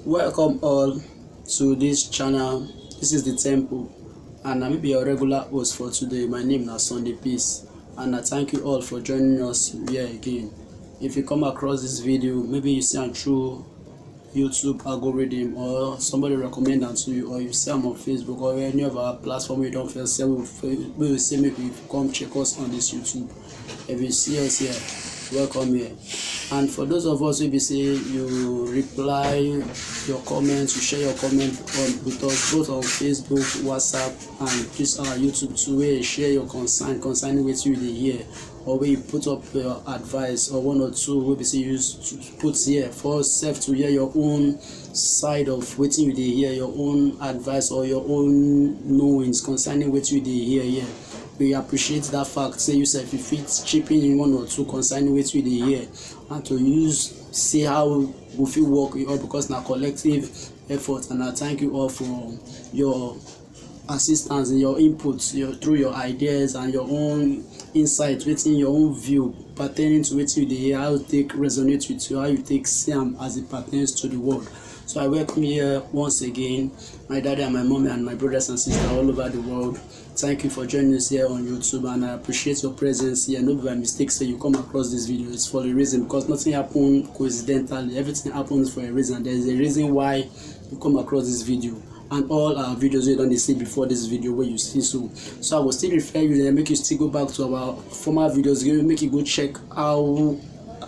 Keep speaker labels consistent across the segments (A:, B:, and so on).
A: Welcome all to this channel. This is the temple, and I may be your regular host for today. My name is Sunday Peace, and I thank you all for joining us here again. If you come across this video, maybe you see am through YouTube algorithm or somebody recommend am to you, or you see am on Facebook or any of our platform you don't feel say we will say maybe you come check us on this YouTube. If you see us here, welcome here. And for those of us who be say you reply your comments, you share your comment with us both on Facebook, WhatsApp, and this our YouTube too, where you share your concerning with you dey hear, or where you put up your advice or one or two wey be say you use to put here for self to hear your own side of wetin you dey hear, your own advice or your own knowings concerning wetin you dey hear here. We appreciate that fact. Say you sef you fit chip in one or two concerning wetin you dey hear, and to use see how we fit work with all, because na collective effort. And I thank you all for your assistance and your input through your ideas and your own insight, wetin your own view pertaining to wetin you dey hear, how it take resonate with you, how you take see am as it pertains to the world. So I welcome you here once again, my daddy and my mommy and my brothers and sisters all over the world. Thank you for joining us here on YouTube, and I appreciate your presence here. No be by mistake say you come across this video. It's for a reason, because nothing happened coincidentally. Everything happens for a reason. There is a reason why you come across this video, and all our videos you don't see before this video where you see. So I will still refer you and make you still go back to our former videos, make you go check how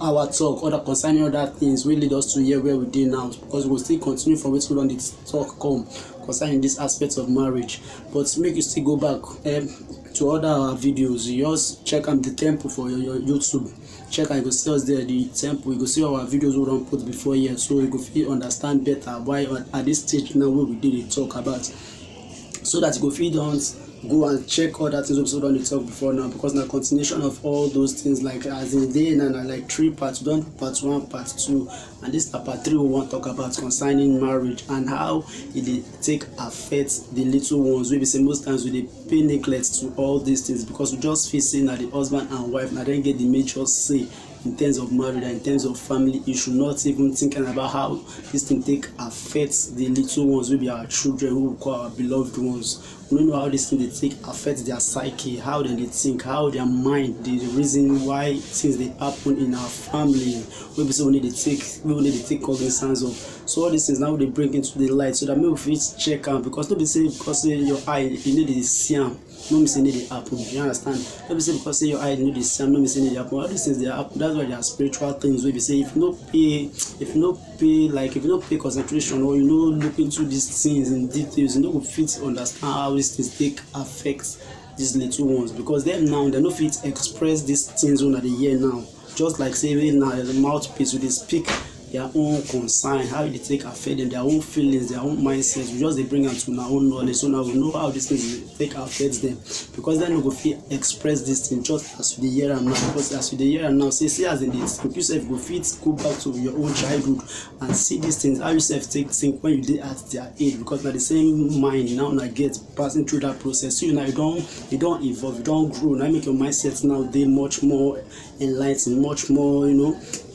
A: our talk, other concerning other things will lead us to here where we did now, because we will still continue from which we don dey talk come concerning this aspect of marriage. But make you still go back to other our videos. You just check am the temple for your YouTube. Check and you go see us there, the temple. You go see our videos we don put before here, so you go fit understand better why at this stage now where we did talk about, so that you go fit don't go and check all that things we don dey talk before now, because na continuation of all those things, like as in day now na like 3 parts. We don part 1, part 2, and this na part 3 we wan talk about concerning marriage and how e dey take affect the little ones. We be say most times we dey pay neglect to all these things, because we just feel say na the husband and wife na dem get the major say in terms of marriage and in terms of family issue, not even thinking about how this thing take affect the little ones wey be our children, who we call our beloved ones. We don't know how this thing dey take affect their psyche, how dem dey think, how their mind, the reason why things dey happen in our family wey be say we need to take cognizance of. So all these things now they bring into the light, so that maybe we fit check am, because no be say because say your eye you need to see am, no mean say e dey happen. You understand? No be say because say your eye no dey see am, no mean say e dey happen. All these things dey happen. That's why they are spiritual things wey be say if you no pay concentration, or you no look into these things in details, you no go fit understand how these things take affect these little ones, because them now they no fit express these things wey una dey hear now. Just like say now the mouthpiece we dey speak their own concern, how they take affect them, their own feelings, their own mindsets. We just they bring them to our own knowledge, so now we know how these things take affect them, because then we go fit express this thing just as we hear them now. Because as we hear them now, say as in this, you yourself go fit go back to your own childhood and see these things, how you self think when you did at their age, because now the same mind now get passing through that process. So you don't evolve, you don't grow. Now make your mindset now they much more enlightened, much more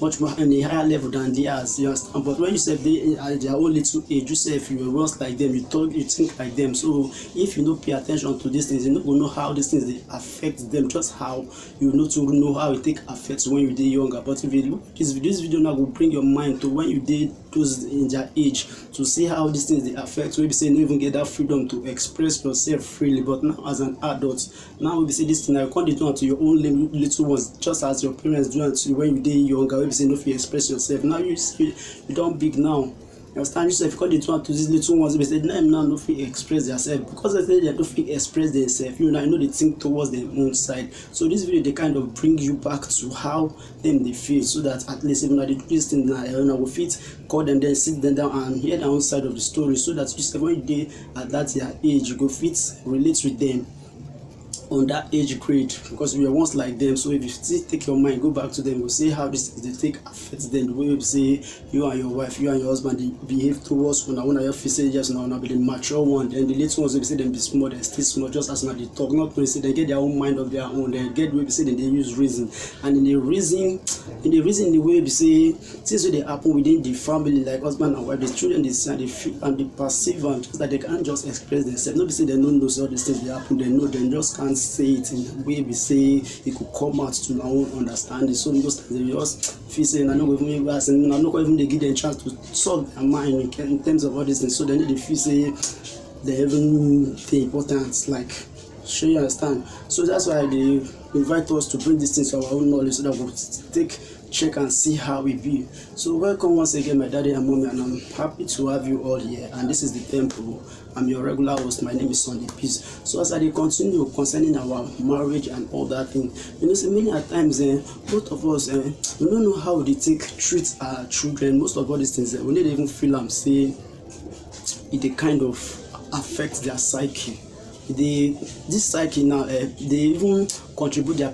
A: much more on a higher level than theirs. You understand? But when you say they at their own little age, you say if you were once like them, you think like them. So if you don't pay attention to these things, you don't know how these things they affect them, just how you know how it take affects when you did younger. But if you look at this video now will bring your mind to when you did those in their age, to see how these things they affect. So we say you don't even get that freedom to express yourself freely. But now as an adult, now we say this thing, I can't do unto your own little ones, just as your parents do unto you when you did younger. We say no, if you express yourself now, you don't big now. You understand? Yourself, because they turn to these little ones, they say now no fit express themselves, because they say they don't fit express themselves. You know they think towards their own side. So this video they kind of bring you back to how them they feel, so that at least even they do this thing now, we fit call them, then sit them down and hear their own side of the story, so that you say when you dey at that their age, you go fit relate with them. on that age grade, because we are once like them. So if you still take your mind, go back to them, we'll see how this they take affects them. The way you say you and your wife, you and your husband, they behave towards one you feel say yes now be the mature one, then the little ones, they say them be small, they still small, just as now they talk, not to say they get their own mind of their own, they get the way they say they use reason, and in the reason the way we say things they happen within the family, like husband and wife, the children they see and they feel and they perceive, and just that they can't just express themselves. Nobody say they don't know all these things they happen, they know, they just can't say it in a way we say it could come out to our own understanding. So most times they just feel saying I'm not even they give them a chance to solve their mind in terms of all these things. So then they feel say they even the importance, like, sure you understand. So that's why they invite us to bring these things to our own knowledge, so that we'll check and see how we be. So welcome once again, my daddy and mommy, and I'm happy to have you all here. And this is the temple. I'm your regular host. My name is Sunday Peace. So as I continue concerning our marriage and all that thing, so many times both of us we don't know how they treat our children. Most of all these things we need even feel them say it kind of affects their psyche. This psyche now, they even contribute their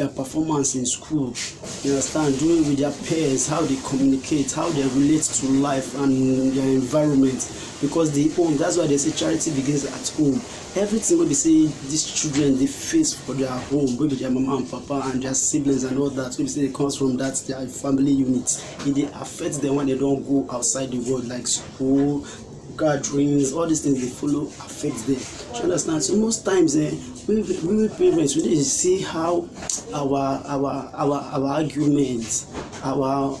A: performance in school. You understand? Doing with their peers, how they communicate, how they relate to life and their environment. Because the home, that's why they say charity begins at home. Everything what they say these children they face for their home, maybe their mama and papa and their siblings and all that, we say it comes from that their family unit. It affects them when they don't go outside the world, like school, gatherings, all these things they follow affect them. You understand? So most times we parents, we need to see how our arguments, our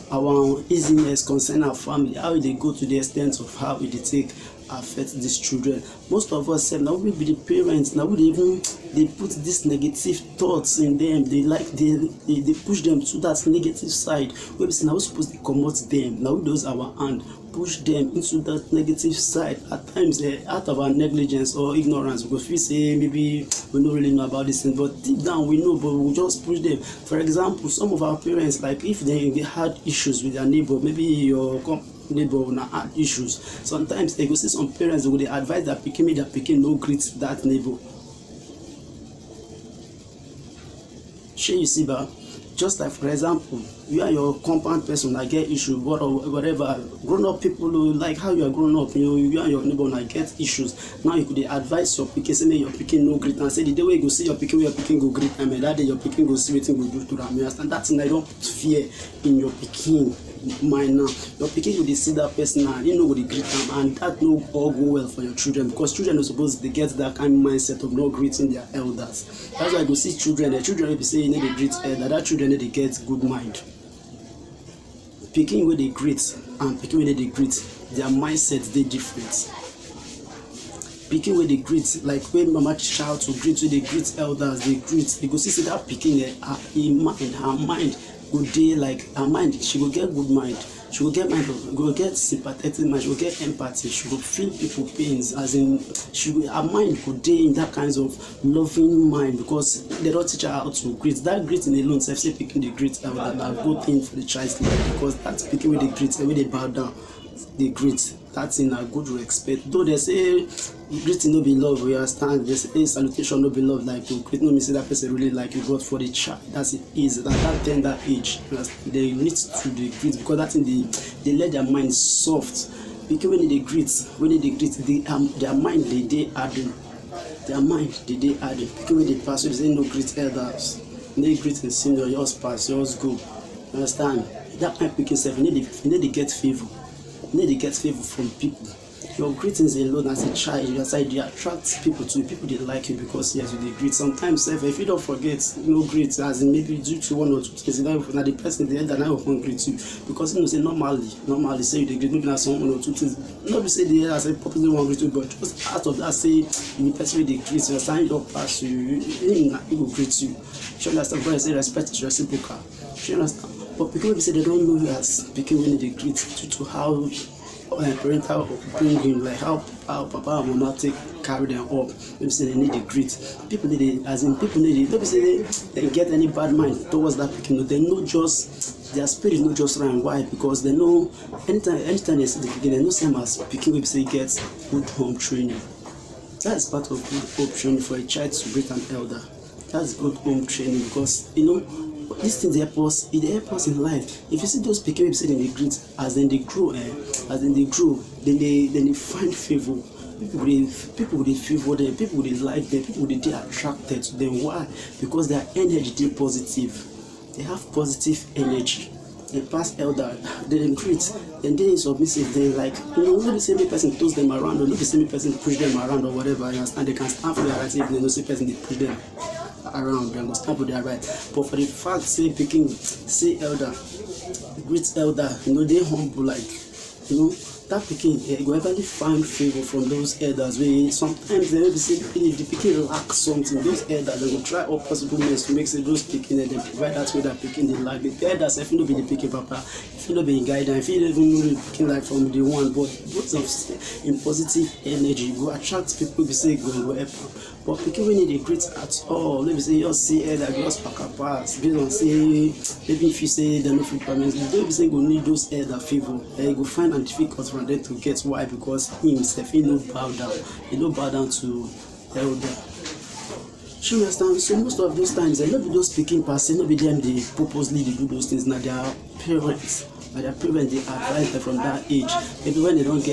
A: easiness concern our family, how they go to the extent of how they take affect these children. Most of us now we be the parents, now they put these negative thoughts in them. They push them to that negative side. We say now we're supposed to promote them. Now we lose our hand, push them into that negative side. At times out of our negligence or ignorance, because we say maybe we don't really know about this thing, but deep down we know, but we just push them. For example, some of our parents, like if they had issues with their neighbor, maybe your neighbor will not had issues. Sometimes they go see some parents who they advise that picking no greet that neighbor. Shey you see ba? Just like for example, you and your compound person that get issue, whatever, grown up people who like how you are grown up, you and your neighbor that get issues. Now you could advise your pikin, say your pikin no greet, and say the day where you go see your pikin, where your pikin go greet, and that day your pikin go see wetin go do to them. You understand? That's why I don't put fear in your pikin mind now. Your pikin will see that person and you know what they greet them, and that no all go well for your children, because children are supposed to get that kind of mindset of not greeting their elders. That's why you go see children. The children will be saying they greet elder. That children they get good mind. Pikin where they greet and pikin where they greet, their mindset they different. Pikin where they greet, like when mama child to greet, where they greet elders, they greet. You go see that pikin her mind good day, like her mind, she will get good mind, she will get sympathetic mind, she will get empathy, she will feel people pains, as in her mind could day in that kinds of loving mind, because they don't teach her how to greet. That greeting alone, say picking the greet elder, a good thing for the child's life, because that's picking with the greet, when they bow down, they greet. That's in a good respect. Though they say greeting no be love, we understand. They say salutation no be love, like to greet no mean say that person really like you, but for the child, that's it is that tender age. They need to the greet, because that's in they let their mind soft. Because when they greet, their mind they adding. Their mind they adding. Because when they pass, they say no greet elders. They greet and senior, yours pass, yours go. You understand? That kind of picking self, you need to get favor. You need to get favor from people. Your greetings alone as a child, you attract people to you. People they like you because yes, you greet. Sometimes if you don't forget, greet, as in maybe due to one or two things, now the person the elder now will greet you, because say normally say you greet, maybe not some one or two things. Not to say the elder say popularly one greet you, but just out of that say the person they greet you, sign don't pass you, he will greet you. You understand? But I say respect is reciprocal. You understand? But people will say they don't know you as people when they greet due to how parental upbringing, like how papa and mama carry them up. Maybe say they need to greet. People need don't say they get any bad mind towards that picking. They know just their spirit not just run. Why? Because they know anytime they see the picking, they know same as picking. We say get good home training. That is part of good home training for a child to greet an elder. That's good home training because these things help us. It help us in life. If you see those pikin say they greet, as then they grow, then they find favor. People will favor them. People will like them. People will be attracted to them. Why? Because their energy is positive. They have positive energy. They pass elder, they greet, and then submissive. Then not the same person throws them around, or not the same person push them around, or whatever. You understand? They can stand for their right if they know the person they push them around. They can stand for their right. But for the fact, say picking, say elder, greet elder, they humble that pikin go eventually find favor from those elders. Where sometimes they will be say if the pikin lack something, those elders they will try all possible means to make say those pikin and they provide that way that pikin they like. The elders if you not be the pikin papa, if you not be in guidance, if you don't even know the pikin like from the one, but both of in positive energy go attract people. Be say go help. But pikin when they great at all, let me say just say elder just pack a pass. Based on say maybe if you say they no fit permit, you don't be say go need those elder favor. You go find and difficult from them to get. Why? Because himself he no bow down. He no bow down to elder. You understand? So most of those times, a lot of those speaking person, not be them they purposely they do those things. Now their parents, they advise them from that age. Maybe when they don't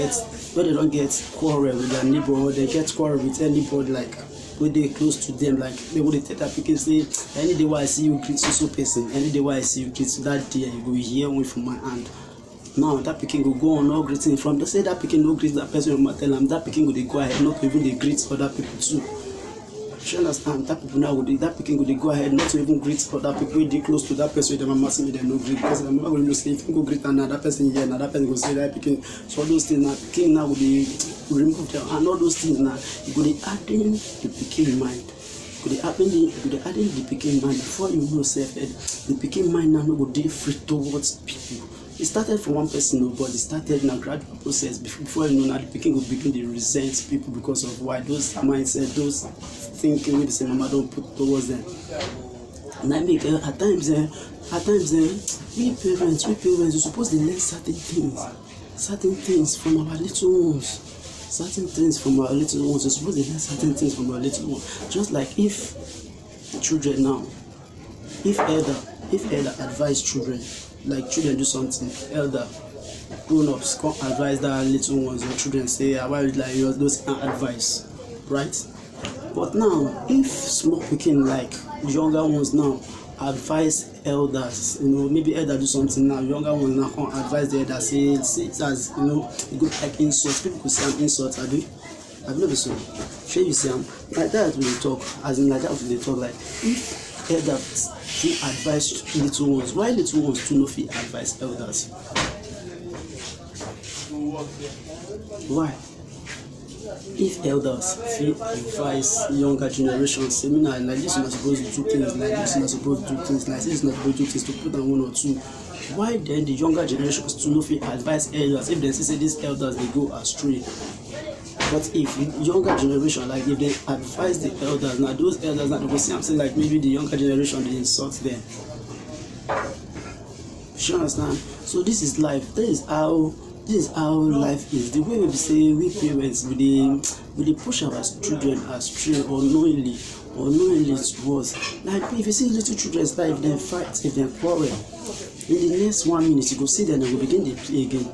A: get quarrel with their neighbor, or they get quarrel with anybody like when they close to them, like they would take that pikin say, any day why I see you greet so person, any day why I see you greet that day you go hear one from my hand. Now that pikin go on all greeting from they say that pikin no greet that person will tell them that pikin go ahead, not even they greet other people too. You understand? That people now that pikin go ahead not to even greet other people wey dey close to that person wey dem mama say dem no greet, because dem mama go know say if you go greet another person here, another person go say that pikin. So all those things now pikin now go dey remove them, and all those things now you go dey adding the pikin mind. You go dey adding the pikin mind before you know self the pikin mind now no go dey free towards people. It started from one person, but it started in a gradual process. Before you know, now the pikin will begin to resent people because of why those mindset, those thinking with the same mama don't put towards them. And I make at times, we parents, we're supposed to learn certain things from our little ones. Certain things from our little ones. We're supposed to learn certain things from our little ones. Just like if children now, if elder advise children. Like children do something, elder grown-ups come advise that little ones or children say, why would like those advice, right? But now, if small pikin like the younger ones now advise elders, maybe elder do something now, younger ones now come advise the elder, say it as you go like insult. People could say an insult, I know the so. Sure you see like that we talk, as in like that we talk like if elders advise little ones, why little ones do not feel advise elders? Why? If elders feel advise younger generations, say like this is not supposed to do things, like this is not supposed to do things, like this is not supposed to do things, to put on one or two. Why then the younger generations do not feel advise elders if they say these elders they go astray? But if the younger generation, like if they advise the elders, now those elders now they go see I'm saying like maybe the younger generation they insult them. You understand? So this is life. This is how life is. The way we say we parents we push our children astray unknowingly towards. Like if you see little children start, if they fight, if they quarrel, in the next 1 minute you go see them and they will begin to play again.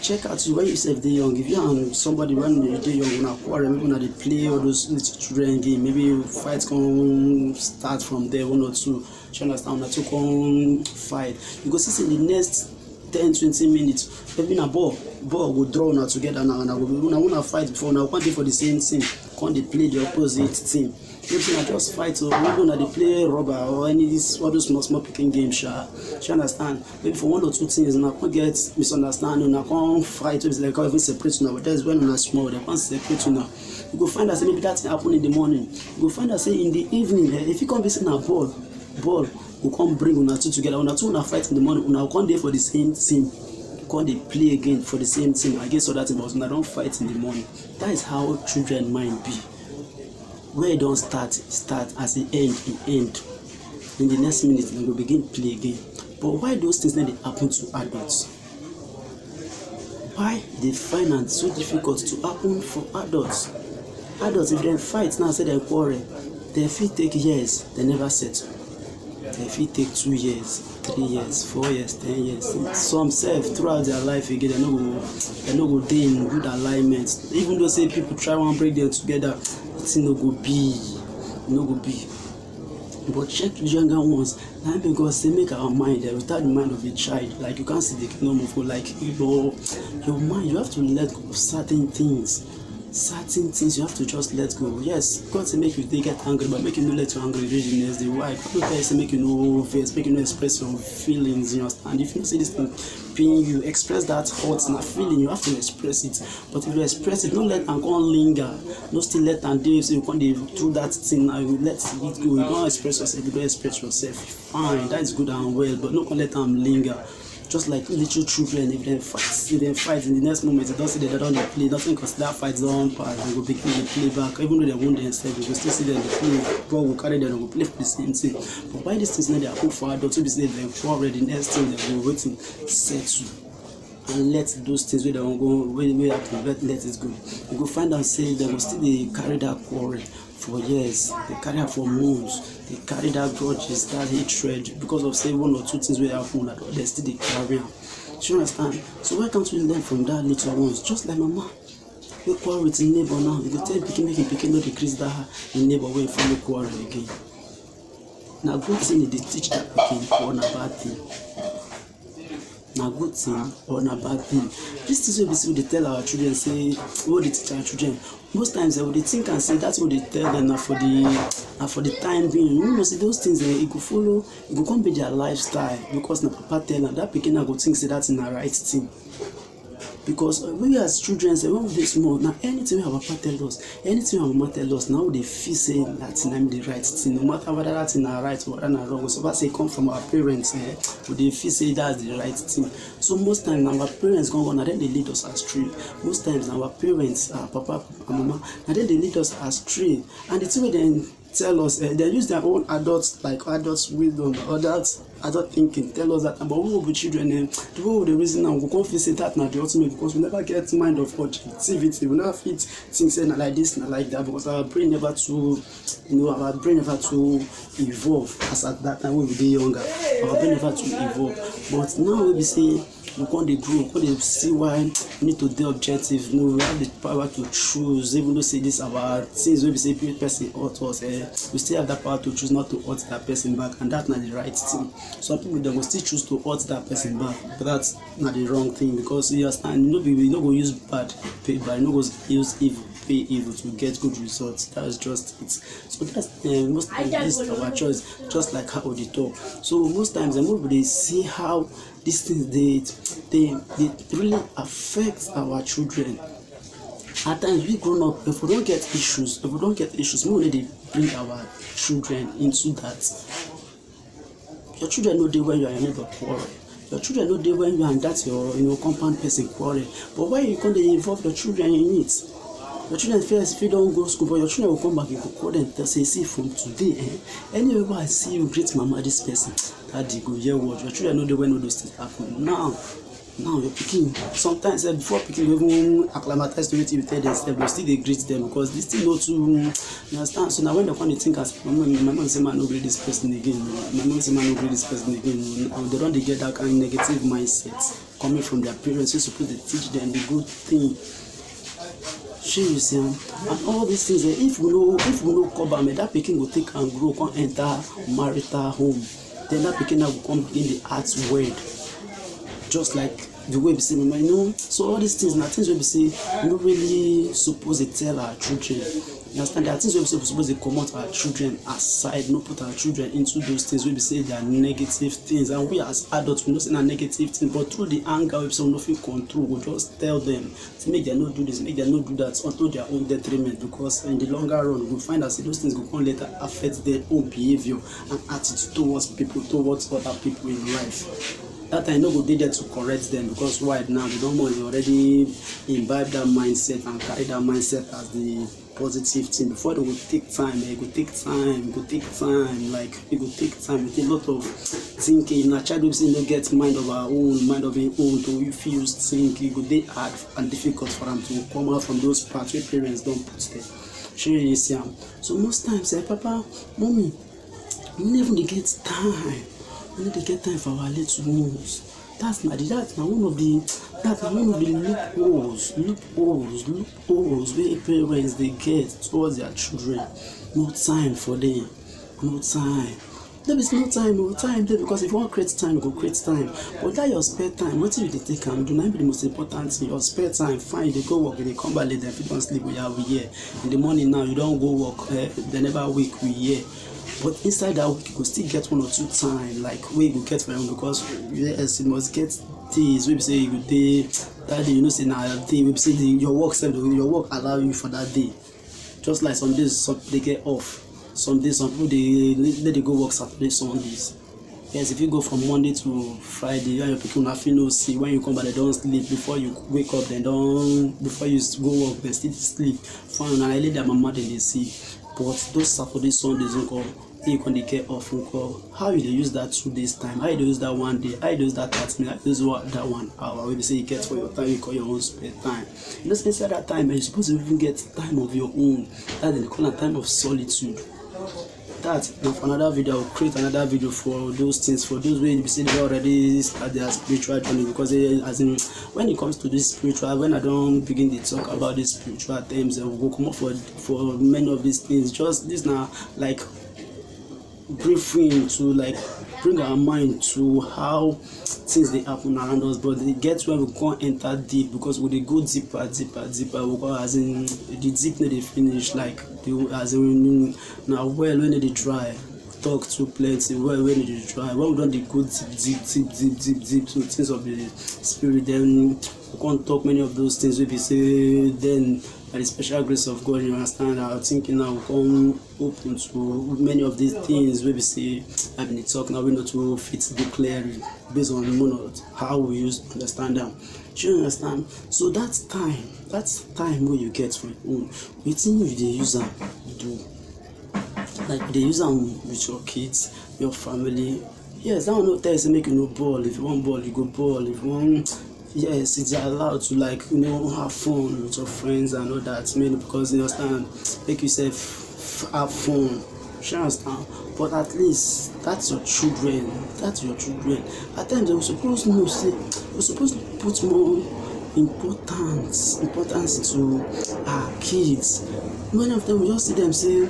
A: Check out when you say they're young. If you and somebody when they're young, when quarrel, maybe when they play all those little children game, maybe fights can start from there 1 or 2. You understand? When two can fight, you go see in the next 10-20 minutes, maybe a ball will draw now together now, and I will fight before now. One day for the same team, can't they play the opposite team? Maybe I just fight, or maybe when they play rubber or any all those small picking games. You understand? Maybe for 1 or 2 things, and I can't get misunderstanding. I can't fight. It's like even separate now. But that's when I'm small. They can't separate now. You go find that maybe that happen in the morning. You go find that say in the evening. If you can't be seeing a ball will come bring una two together. Una two una fight in the morning. Una come there for the same team. Can't they play again for the same team against other team? But una don't fight in the morning. That is how children mind be. Where it don't start as it end. In the next minute they will begin play again. But why those things then they happen to adults? Why they find it so difficult to happen for adults? Adults, if they fight now, say they quarrel, they fit take years, they never settle. They fit take 2 years, 3 years, 4 years, 10 years. Some self throughout their life again, they no go dey in good alignment. Even though say people try one break them together, it's no go be, no go be. But check the younger ones, now because they make our mind without the mind of a child. Like you can't see the kingdom of God. Like your mind, you have to let go of certain things. Certain things you have to just let go. Yes, God say make you they get angry, but make you not let your angry rage the next day. Why? God say make you no face, make you no express your feelings. You understand? If you see this thing pain you, express that hurt and feeling. You have to express it. But if you express it, don't let and go on linger. Don't still let and do so you can't do that thing. Now you let it go. You don't express yourself. You don't express yourself. Fine, that is good and well, but don't let them linger. Just like little children, if they fight in the next moment, they don't see they don't play, nothing because that fight don't pass, they go begin to play back. Even though they won't themselves, we will still see them play. God will carry them and will play for the same thing. But why these things now they are put for adults to be said they're already next thing they will waiting, settle. And let those things where they won't go, where happen, let it go. You go find and say they will still they carry that quarrel for years, they carry it for months, they carry that grudges, that hatred because of say 1 or 2 things where happen that they still they carry them. Do you understand? So why can't we learn from that little ones? Just like mama, you quarrel with your neighbor now. You go tell pikin make pikin not decrease that your neighbor when you follow quarrel again. Now good thing they teach that pikin or na bad thing. Na good thing or na bad thing. This is what we tell our children, say what they teach our children. Most times they would think and say that's what they tell them now for the time being. You know, see those things it go follow, it go come be their lifestyle because na papa tell them that pikin go think say that's in the right thing. Because we as children say when we dey small, now anything our papa tell us, anything our mama tell us, now they feel say that's the right thing, no matter whether that's in our right or whether na wrong. So say come from our parents, they feel say that's the right thing. So most times our parents go on, and then they lead us astray. Most times our parents, our papa and mama, and then they lead us astray. And the thing we then tell us, they use their own adults wisdom, adult thinking, tell us that, but we will be children, the way the reason now we can't say that now the ultimate because we never get mind of objectivity, we never fit things like this and like that because our brain never to evolve as at that time when we were younger. Our brain never to evolve. But now we say we can't grow, we can't see why we need to be objective. No, we have the power to choose, even though say this about things when we say person hurt us, we still have that power to choose not to hurt that person back, and that's not the right thing. Some people they will still choose to hurt that person back, but that's not the wrong thing because you understand, we no go use bad pay bad, no go use evil pay evil to get good results. That's just it. So that's most times this is our choice, just like how they talk. So most times they see how these things they really affect our children. At times we grown up, if we don't get issues, we only bring our children into that. Your children know they when you are your neighbor quarrel. Your children know they when you and that's your compound person quarrel. But why you can't involve your children in it? Your children first if you don't go to school, but your children will come back, you go call them and say, see from today, anywhere I see you greet mama this person, daddy go hear what your children know they when all those things happen. Now you're picking. Sometimes before picking, you even acclimatize to it, you tell themselves, but still they greet them because they still know to you understand. So now when they come, they think as my mom say, man, no greet this person again. My mom say, man, no greet this person again. They don't get that kind of negative mindset coming from their parents. You're supposed to teach them the good thing. And all these things, if we know cover me, that pikin will take and grow, come enter marital home. Then that pikin will come begin the arts word. Just like the way we say, so all these things, now things we say, we don't really supposed to tell our children. You understand? There are things we supposed to come out our children aside, not put our children into those things. We say they are negative things, and we as adults we don't say they are negative things, but through the anger, if some nothing control, we just tell them to make them not do this, make them not do that, until their own detriment. Because in the longer run, we find that those things will come later affect their own behavior and attitude towards other people in life. That I know go dey there to correct them because right now they don't want to already imbibe that mindset and carry that mindset as the positive thing. Before they will take time, it will take time, like it will take time with a lot of thinking. Now child will say no get mind of our own, mind of their own to refuse think. It will be hard and difficult for them to come out from those parts where parents don't put them. shey you see am. So most times papa, mommy, we no even dey get time. We no dey get time for our little ones. That's na one of the loopholes wey parents dey get towards their children. No time for them. No time. No be no time dey, because if you wan create time, you go create time. But that your spare time, wetin you dey take am do? Na be the most important thing. Your spare time, fine, you dey go work, you dey come back late, dem fit don sleep, we here. In the morning now, you don go work, they never wake, we here. But inside that week, you go still get 1 or 2 time, like wey you go get for your own, because yes, you must get days wey be say you go dey that day, you know say na day wey be say your work allow you for that day. Just like some days, some they get off. Some days, some people they go work Saturday, Sundays. Yes, if you go from Monday to Friday, you and your people fit no see. When you come back, they don't sleep. Before you wake up, before you go work, they still sleep. Fine, and I let their mama they see. But those Saturday, Sundays, you can get off. How you use that 2 days time? How you use that 1 day? How you use that 30 minutes? How you use that 1 hour? When you say you get for your time, you call your own spare time. You know, inside that time, you're supposed to even get time of your own. That they call a time of solitude. That for another video, I'll create another video for those things, for those way you see they already start their spiritual journey, because as in when it comes to this spiritual, when I don't begin to talk about these spiritual terms, we'll come up for many of these things. Just this now, like briefing to like bring our mind to how things they happen around us, but it gets where we can't enter deep, because we they go deeper, we go as in the deep need they finish, like as in now well when they dry, talk too plenty, well when they dry, when we don't they go deep to things of the spirit, then we can't talk many of those things we be say then by the special grace of God, you understand, our thinking now will come open to many of these things where we say I've been talking now, we know to fit the clearly based on how we use understand them. Do you understand? So that's time where you get for your own. We think you use them do. Like they use them with your kids, your family. Yes, that one no tell you make you no ball. If you want ball, you go ball. If you want, yes, it's allowed to like have fun with your friends and all that. Mainly because you understand, make yourself have fun. You understand? But at least that's your children. At times we're supposed to know, say we're supposed to put more importance to our kids. Many of them we just see them say,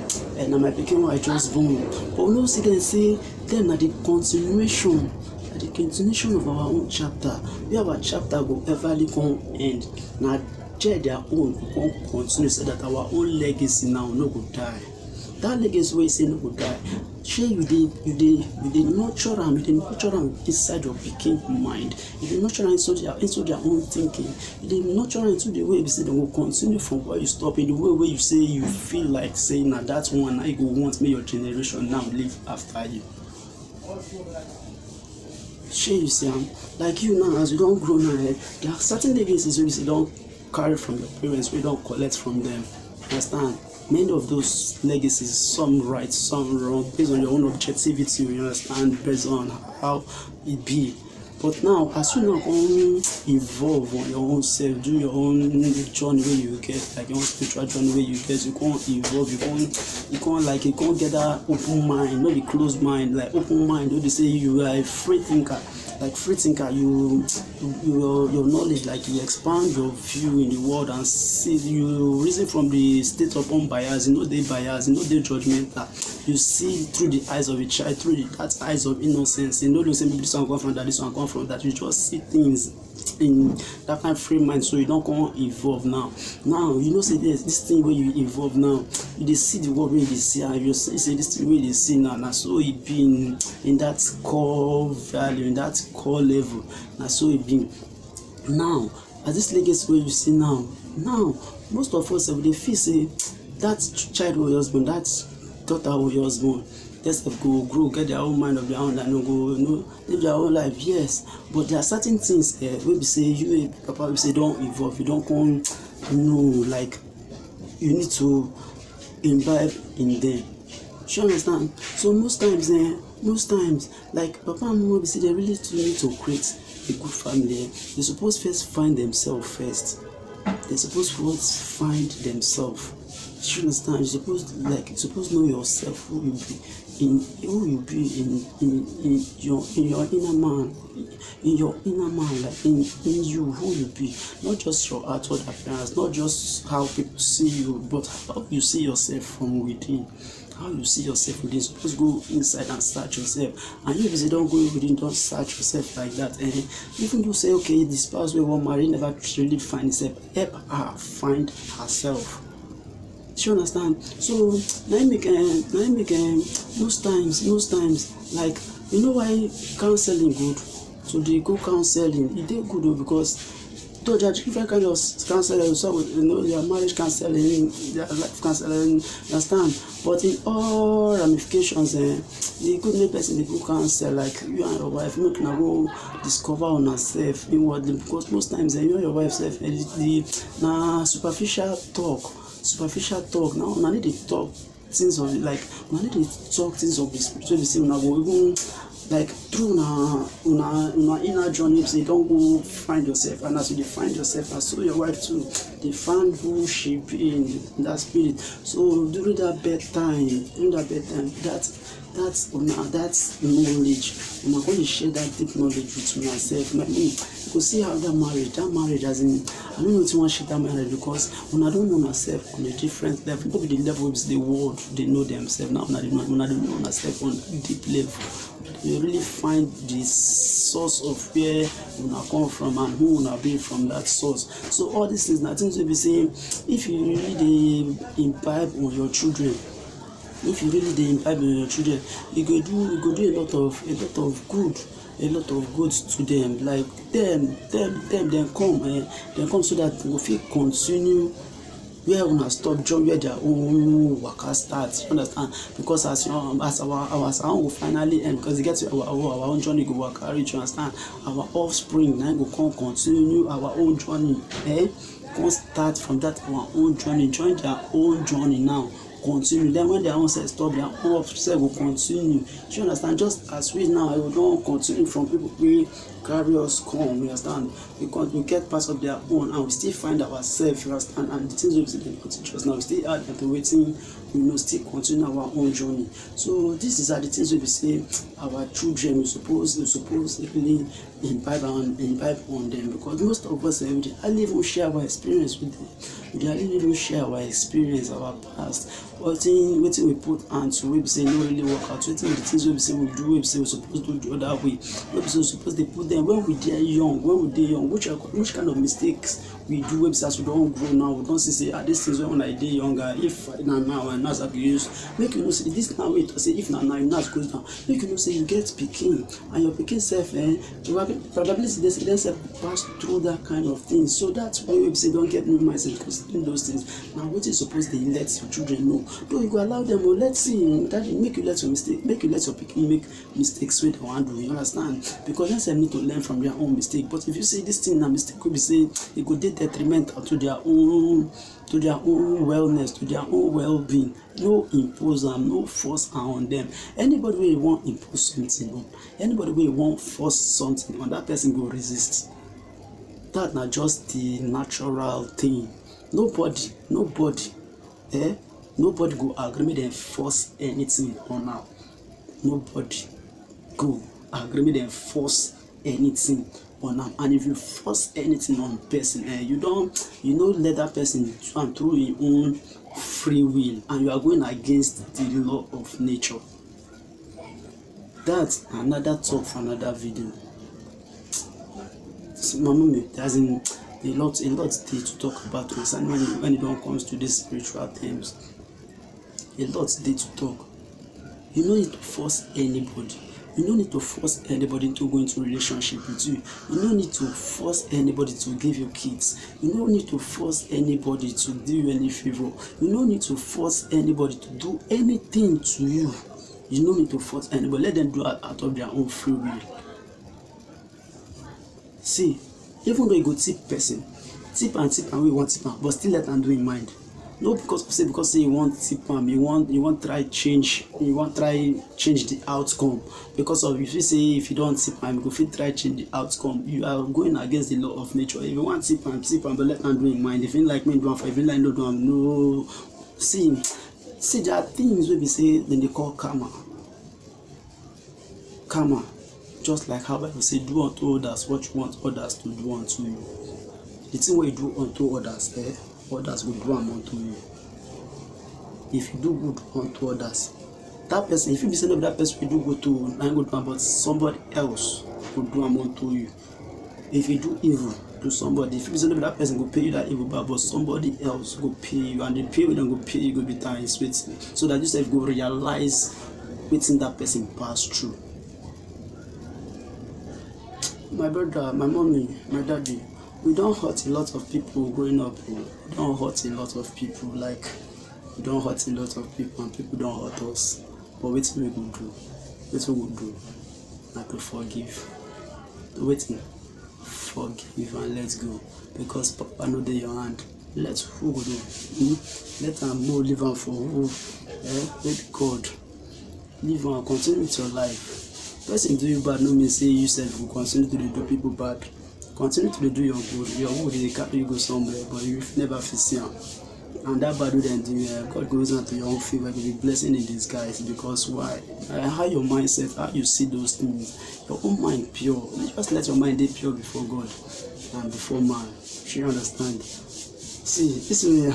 A: now my pikin I just born. But we don't see them say them are the continuation of our own chapter. We have a chapter will everly come end. Now their own will continue, so that our own legacy now no go die. That legacy wey say no go die, shey you dey nurture am inside your pikin mind. You dey nurture am into their own thinking. You dey nurture am into the way you say they will continue from where you stop, in the way where you say you feel like saying na that one now you go want make your generation now live after you. Shey you see am, like you now as you don grow now, there are certain legacies wey you say don carry from your parents, wey don collect from them. Understand? Many of those legacies, some right, some wrong, based on your own objectivity, you understand, based on how it be. But now, as you now evolve on your own self, do your own journey where you get, like your own spiritual journey where you get, you can't evolve, you can't get that open mind, not the closed mind, like open mind, where they say you are a free thinker. Like free thinker, your knowledge, like you expand your view in the world and see, you reason from the state of unbiased, they bias, they judgmental. You see through the eyes of a child, through that eyes of innocence. Don't say this one come from that, this one come from that. You just see things in that kind of free mind, so you don't come evolve now. Now you know say this thing where you evolve now, you see the world where you see, and you say this thing where you see now so it be in that core value, in that core level, now so it be. Now as this legacy where you see now most of us they feel say that child who was born, that daughter who was born, just go grow, get their own mind of their own, and go live their own life. Yes, but there are certain things where we say you papa we say don't evolve, you don't come like you need to imbibe in them. You understand? So most times like papa and mama we say they really need to create a good family. They suppose first find themselves first. They're supposed to find themselves. You understand? You're supposed to know yourself, who you be in your inner man, like in you, who you be, not just your outward appearance, not just how people see you, but how you see yourself from within. How you see yourself within. You're supposed to go inside and search yourself. And if you don't go within, don't search yourself like that. Even you say, okay, this spouse we want marry never really find herself, help her find herself. Do you understand? So now make most times, like, you know why counseling good? So they go counseling, it dey good because though there are different kinds of counseling, so your marriage counseling, their life counseling, understand? But in all ramifications, the good make person dey go counsel, like you and your wife, make una go discover on yourself inwardly, because most times you and your wife self, na superficial talk. Now una need to talk things of, like, una need to talk things of the spirit, wey be say una go even, like, through una inner journey, so you don't go find yourself, and as you find yourself, and so your wife too, they find who she be in that spirit. So during that bedtime, that's knowledge. Una going to share that deep knowledge with yourself. You could see how that marriage as in, I don't know if you want to share that marriage, because when I don't know myself on a different level, probably the level is the world, they know themselves. Now when I don't know myself on a deep level, you really find the source of where you come from and who you be from that source. So all these things, things will be saying, if you really imbibe on your children, you go do a lot of good to them, like them come so that we fit continue where una stop, join where their own waka start. You understand? Because as our own will finally end, because it gets to our own journey go waka reach. You understand? Our offspring now go come continue our own journey. Come start from that our own journey, join their own journey now. Continue. Then when their own self stop, their own self will continue. Do you understand? Just as we now, we don't continue from people we carry us come. You understand? We get parts of their own, and we still find ourselves. You understand? And the things we still continue just now, we still add to waiting. We still continue our own journey. So these are the things we say our children we suppose really imbibe on them, because most of us every I even share our experience with them. We really share our experience, our past. Waiting we put hands, we say no really work out. Waiting the things we say we do, we say we supposed to do the other way. We supposed to put them when we dey young, which kind of mistakes we do. As we don't grow now, we don't say these things when I dey younger. If now and as abuse, make you know say this now wait say if now you not goes down. Make you know say you get pikin, and your pikin self probably they self pass through that kind of thing. So that's why we say don't get new mindset, because in those things now what is supposed to let your children know. Though you go allow them, but let's see that make you let your pikin make mistakes with one do. You understand? Because them need to learn from their own mistake. But if you say this thing na mistake, could be say it could be detrimental to their own wellness, to their own well-being. No impose them, no force on them. Anybody who want impose something on, anybody who want force something on, that person go resist. That not just the natural thing. Nobody go agree me then force anything on now. Nobody go agree me then force anything on them. And if you force anything on person, you let that person through his own free will, and you are going against the law of nature. That's another talk for another video. There's a lot to talk about concerning when it don't comes to these spiritual themes. A lot to talk. You don't need to force anybody. You don't need to force anybody to go into a relationship with you. You don't need to force anybody to give you kids. You don't need to force anybody to do you any favor. You don't need to force anybody to do anything to you. You don't need to force anybody. Let them do it out of their own free will. See, even though you go tip person, tip and we want tip, but still let them do in mind. No, because say you want tip am, you want try change the outcome. Because of if you say if you don't tip am, you go fit try change the outcome. You are going against the law of nature. If you want tip am, but let am do im mind. If you like me do am for, if you like no do am, no. See there are things wey be say dem dey call karma, just like how Bible say do unto others what you want others to do unto you. The thing wey you do unto others, others go do am unto you. If you do good unto others, that person, if you be say no be that person you do good to, na go do am, but somebody else go do am unto you. If you do evil to somebody, if you be say no be that person go pay you that evil back, but somebody else go pay you, and the pay wey dem go pay you go be times wetin, so that you sef go realize wetin that person pass through. My brother, my mommy, my daddy, we don hurt a lot of people growing up. We don hurt a lot of people, like we don hurt a lot of people, and people don hurt us. But wetin we go do? Wetin we go do? Na to forgive. Wetin? Forgive and let go. Because Papa no dey your hand. Let who go do? Let am no leave am for who? Let God. Leave am, continue with your life. Person do you bad no mean say you sef go continue to dey do people bad. Continue to dey do your good. Your good dey carry you go somewhere, but you never fit see am. And that bad wey dem do, God go use am to your own favor, go be blessing in disguise. Because why? How your mindset, how you see those things, your own mind pure. Just let your mind dey pure before God and before man. You understand? See, this way,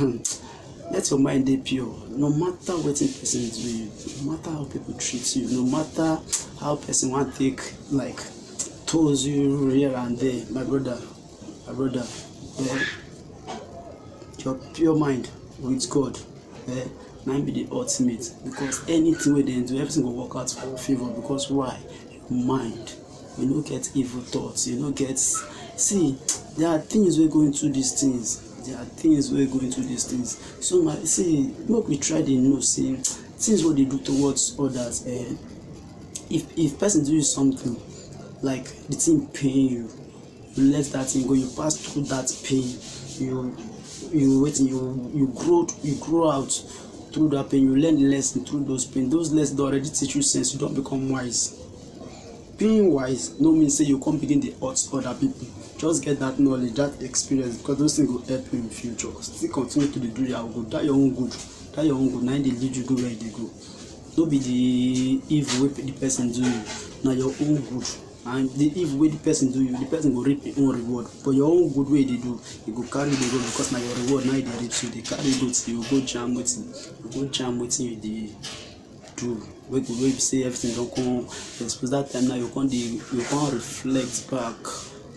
A: let your mind dey pure. No matter wetin person do you, no matter how people treat you, no matter how person wan take like toes you here and there, my brother, your pure mind with God, na be the ultimate. Because anything wey dem do, everything go work out for your favor. Because why? Your mind, you no get evil thoughts, you no get. See, there are things wey go into these things. So make we try dey know say things wey dey do towards others. If person do you something, like the thing pain you, you let that thing go. You pass through that pain. You grow out through that pain. You learn the lesson through those pain. Those lessons already teach you sense. You don't become wise. Being wise no mean say you come begin dey hurt other people. Just get that knowledge, that experience, because those things go help you in future. Still continue to do your good. That your own good. Na dey lead you go where you dey go. No be the evil wey the person do you. Na your own good. And the evil wey the person do you, the person go reap his own reward. But your own good way they do, you go carry the road, because now your reward now they reap. So they carry it, you go jam wetin you dey do. We say everything don't come. Suppose that time now you can't reflect back.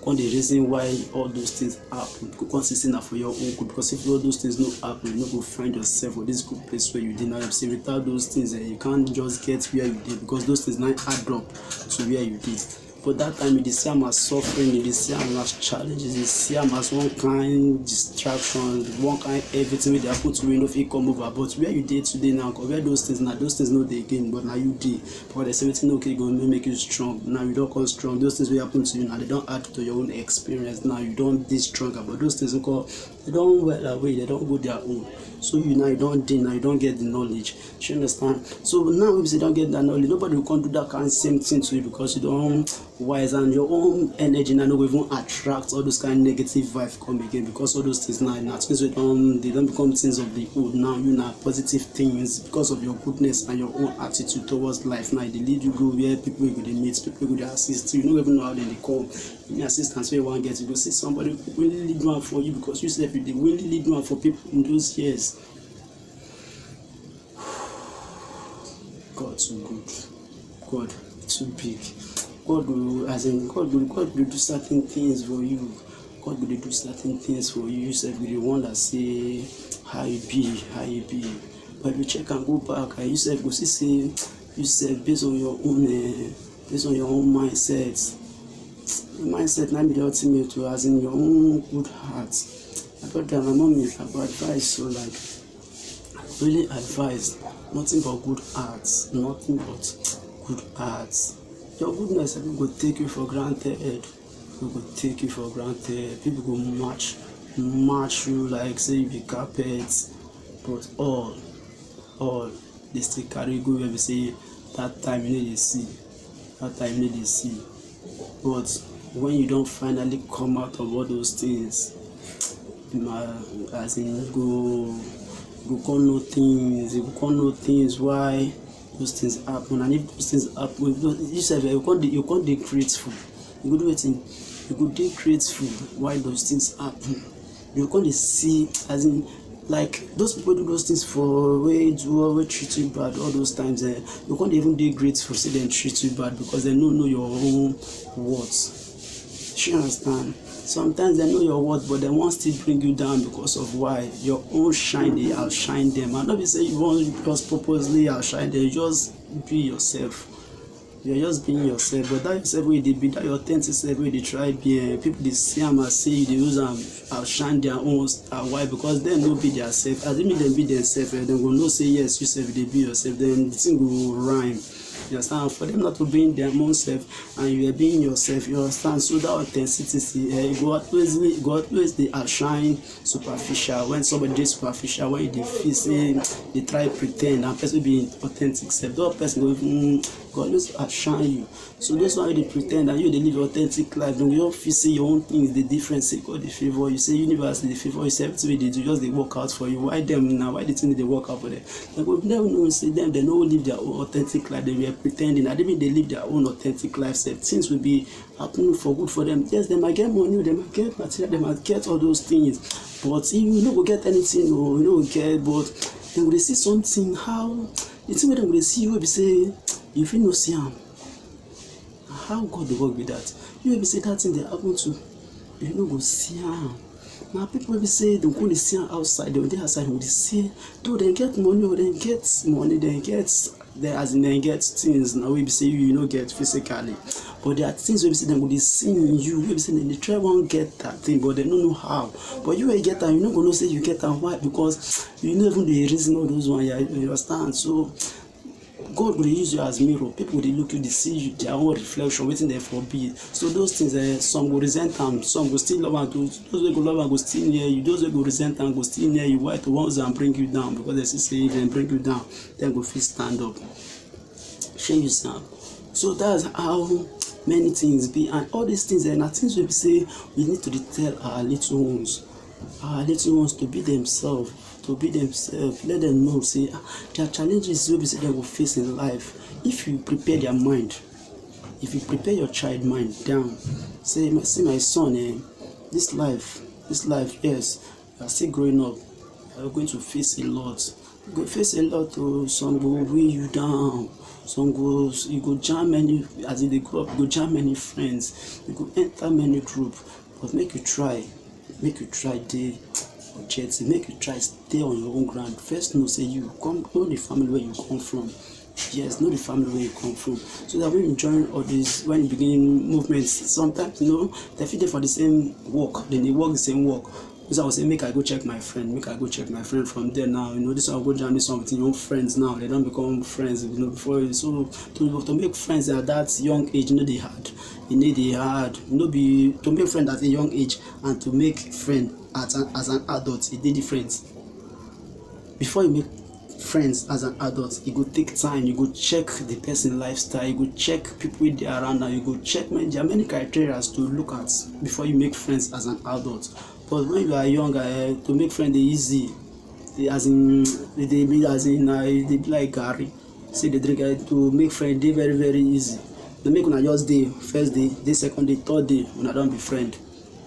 A: Can't the reason why all those things happen. You can't see now for your own good. Because if all those things no happen, you no go find yourself for this good place where you did. Now you say without those things, you can't just get where you did, because those things now add up to where you did. But that time you see them as suffering, you see them as challenges, you see them as one kind distraction, one kind everything wey dey happen to you no fit come over. But where you did today now, where those things no dey again, but now you did. But there's everything okay go make you strong. Now you don't come strong. Those things will happen to you now, they don't add to your own experience. Now you don't be stronger, but those things they don't well away, they don't go their own. So you don't get the knowledge. You understand? So now if you don't get that knowledge, nobody will come do that kind of same thing to you, because you don't wise, and your own energy now no even attract all those kind of negative vibe come again. Because all those things now things they don't become things of the old. Now you know positive things, because of your goodness and your own attitude towards life. Now they lead you go where people you go they meet, people you go they assist you. You don't even know how they come. Any assistance where you want to get, you go see somebody really lead one for you, because you said they really lead one for people in those years. God so good. God too big. God will do certain things for you. God will do certain things for you. You said with the one that say how you be. But if you check and go back, you said go see you said based on your own mindset. Your mindset now be the ultimate to, as in your own good heart. I thought that my mom is about advice, so like really advised. Nothing but good hearts. Nothing but good hearts. Your goodness, people go take you for granted. People go take you for granted. People go match you like say you be carpet. but all they still carry go where we say that time you know they see, that time you know they see. But when you don't finally come out of all those things, as in go come know things, you go come know things why those things happen, and if those things happen, you say you can't be grateful. You go do it in, you go dey grateful why those things happen. You can't see, as in, like those people do those things for way treat you bad all those times. You can't even be grateful say them treat you bad because they don't know your own worth. You understand? Sometimes they know your worth, but they won't still bring you down because of why your own shine they outshine them. And not be say you want just purposely outshine them, just be yourself. You're just being yourself, but that yourself wey dey be, that your authentic self wey dey try be, people dey see am as say you dey use am outshine their own star. Why? Because dem no be their self. As if dem be themselves, dem go know say yes, you self dey be yourself, then the thing go rhyme. You understand? For them not to be in their own self and you are being yourself, you understand? So that authenticity, you go always dey outshine superficial. When somebody is superficial, when they feel say they try pretend and person be authentic self, that person go always outshine you. So those one they pretend and you they live your authentic life, then you don't feel say your own things the different, say God the favor you, say universe the favor you, say everything they do just they work out for you. Why them now? Why the thing they work out for them? They go never know say them they don't live their own authentic life. They were pretending. I didn't mean they live their own authentic life. So things will be happening for good for them. Yes, they might get money, they might get material, they might get all those things. But you no go get anything, or you no go get. But they will see something. How the thing when they will see you will be say if you no see them. How God will work with that? You will be say that thing they happen to you no go see them. Now people will be say they go see them outside. They will dey outside. They will say, though they get money, or they get money, they get. As in they get things now we be say you no get physically, but there are things we be say them go dey see in you. We be say they try one get that thing, but they don't know how. But you will get that, you no go know say you get that. Why? Because you know even the reason all those ones. You understand? So God will use you as mirror. People will look you, they see you, their own reflection, waiting there for be. So those things, some will resent them, some will still love and those who go love and go still near you, those who go resent and go still near you. Why? To ones and bring you down, because they say if they bring you down, then go feel stand up. Shame you sound. So that's how many things be, and all these things are things we say we need to tell our little ones to be themselves. Let them know say there are challenges we say they will face in life. If you prepare their mind, if you prepare your child mind down, say my son, this life, yes, you are still growing up, you are going to face a lot. You go face a lot. Some go weigh you down, some goes you go jam many, as in they grow up, you go jam many friends, you go enter many group, but make you try dey objective, make you try stay on your own ground. First know say you know the family where you come from. Yes, know the family where you come from, so that when you join all this, when you begin movements, sometimes they fit there for the same work, then they work the same work. So I was saying, make I go check my friend from there. Now this one go join this one with your own friends. Now they don't become friends, before. So to make friends at that young age, they hard. Be to make friends at a young age and to make friend as an adult, it is different. Before you make friends as an adult, you go take time, you go check the person lifestyle, you go check people with there around now, you go check there are many criteria to look at before you make friends as an adult. But when you are younger, to make friends they easy. They be like Gary. Say they drink to make friends they very very easy. They make una just day, first day, second day, third day, una don't be friend.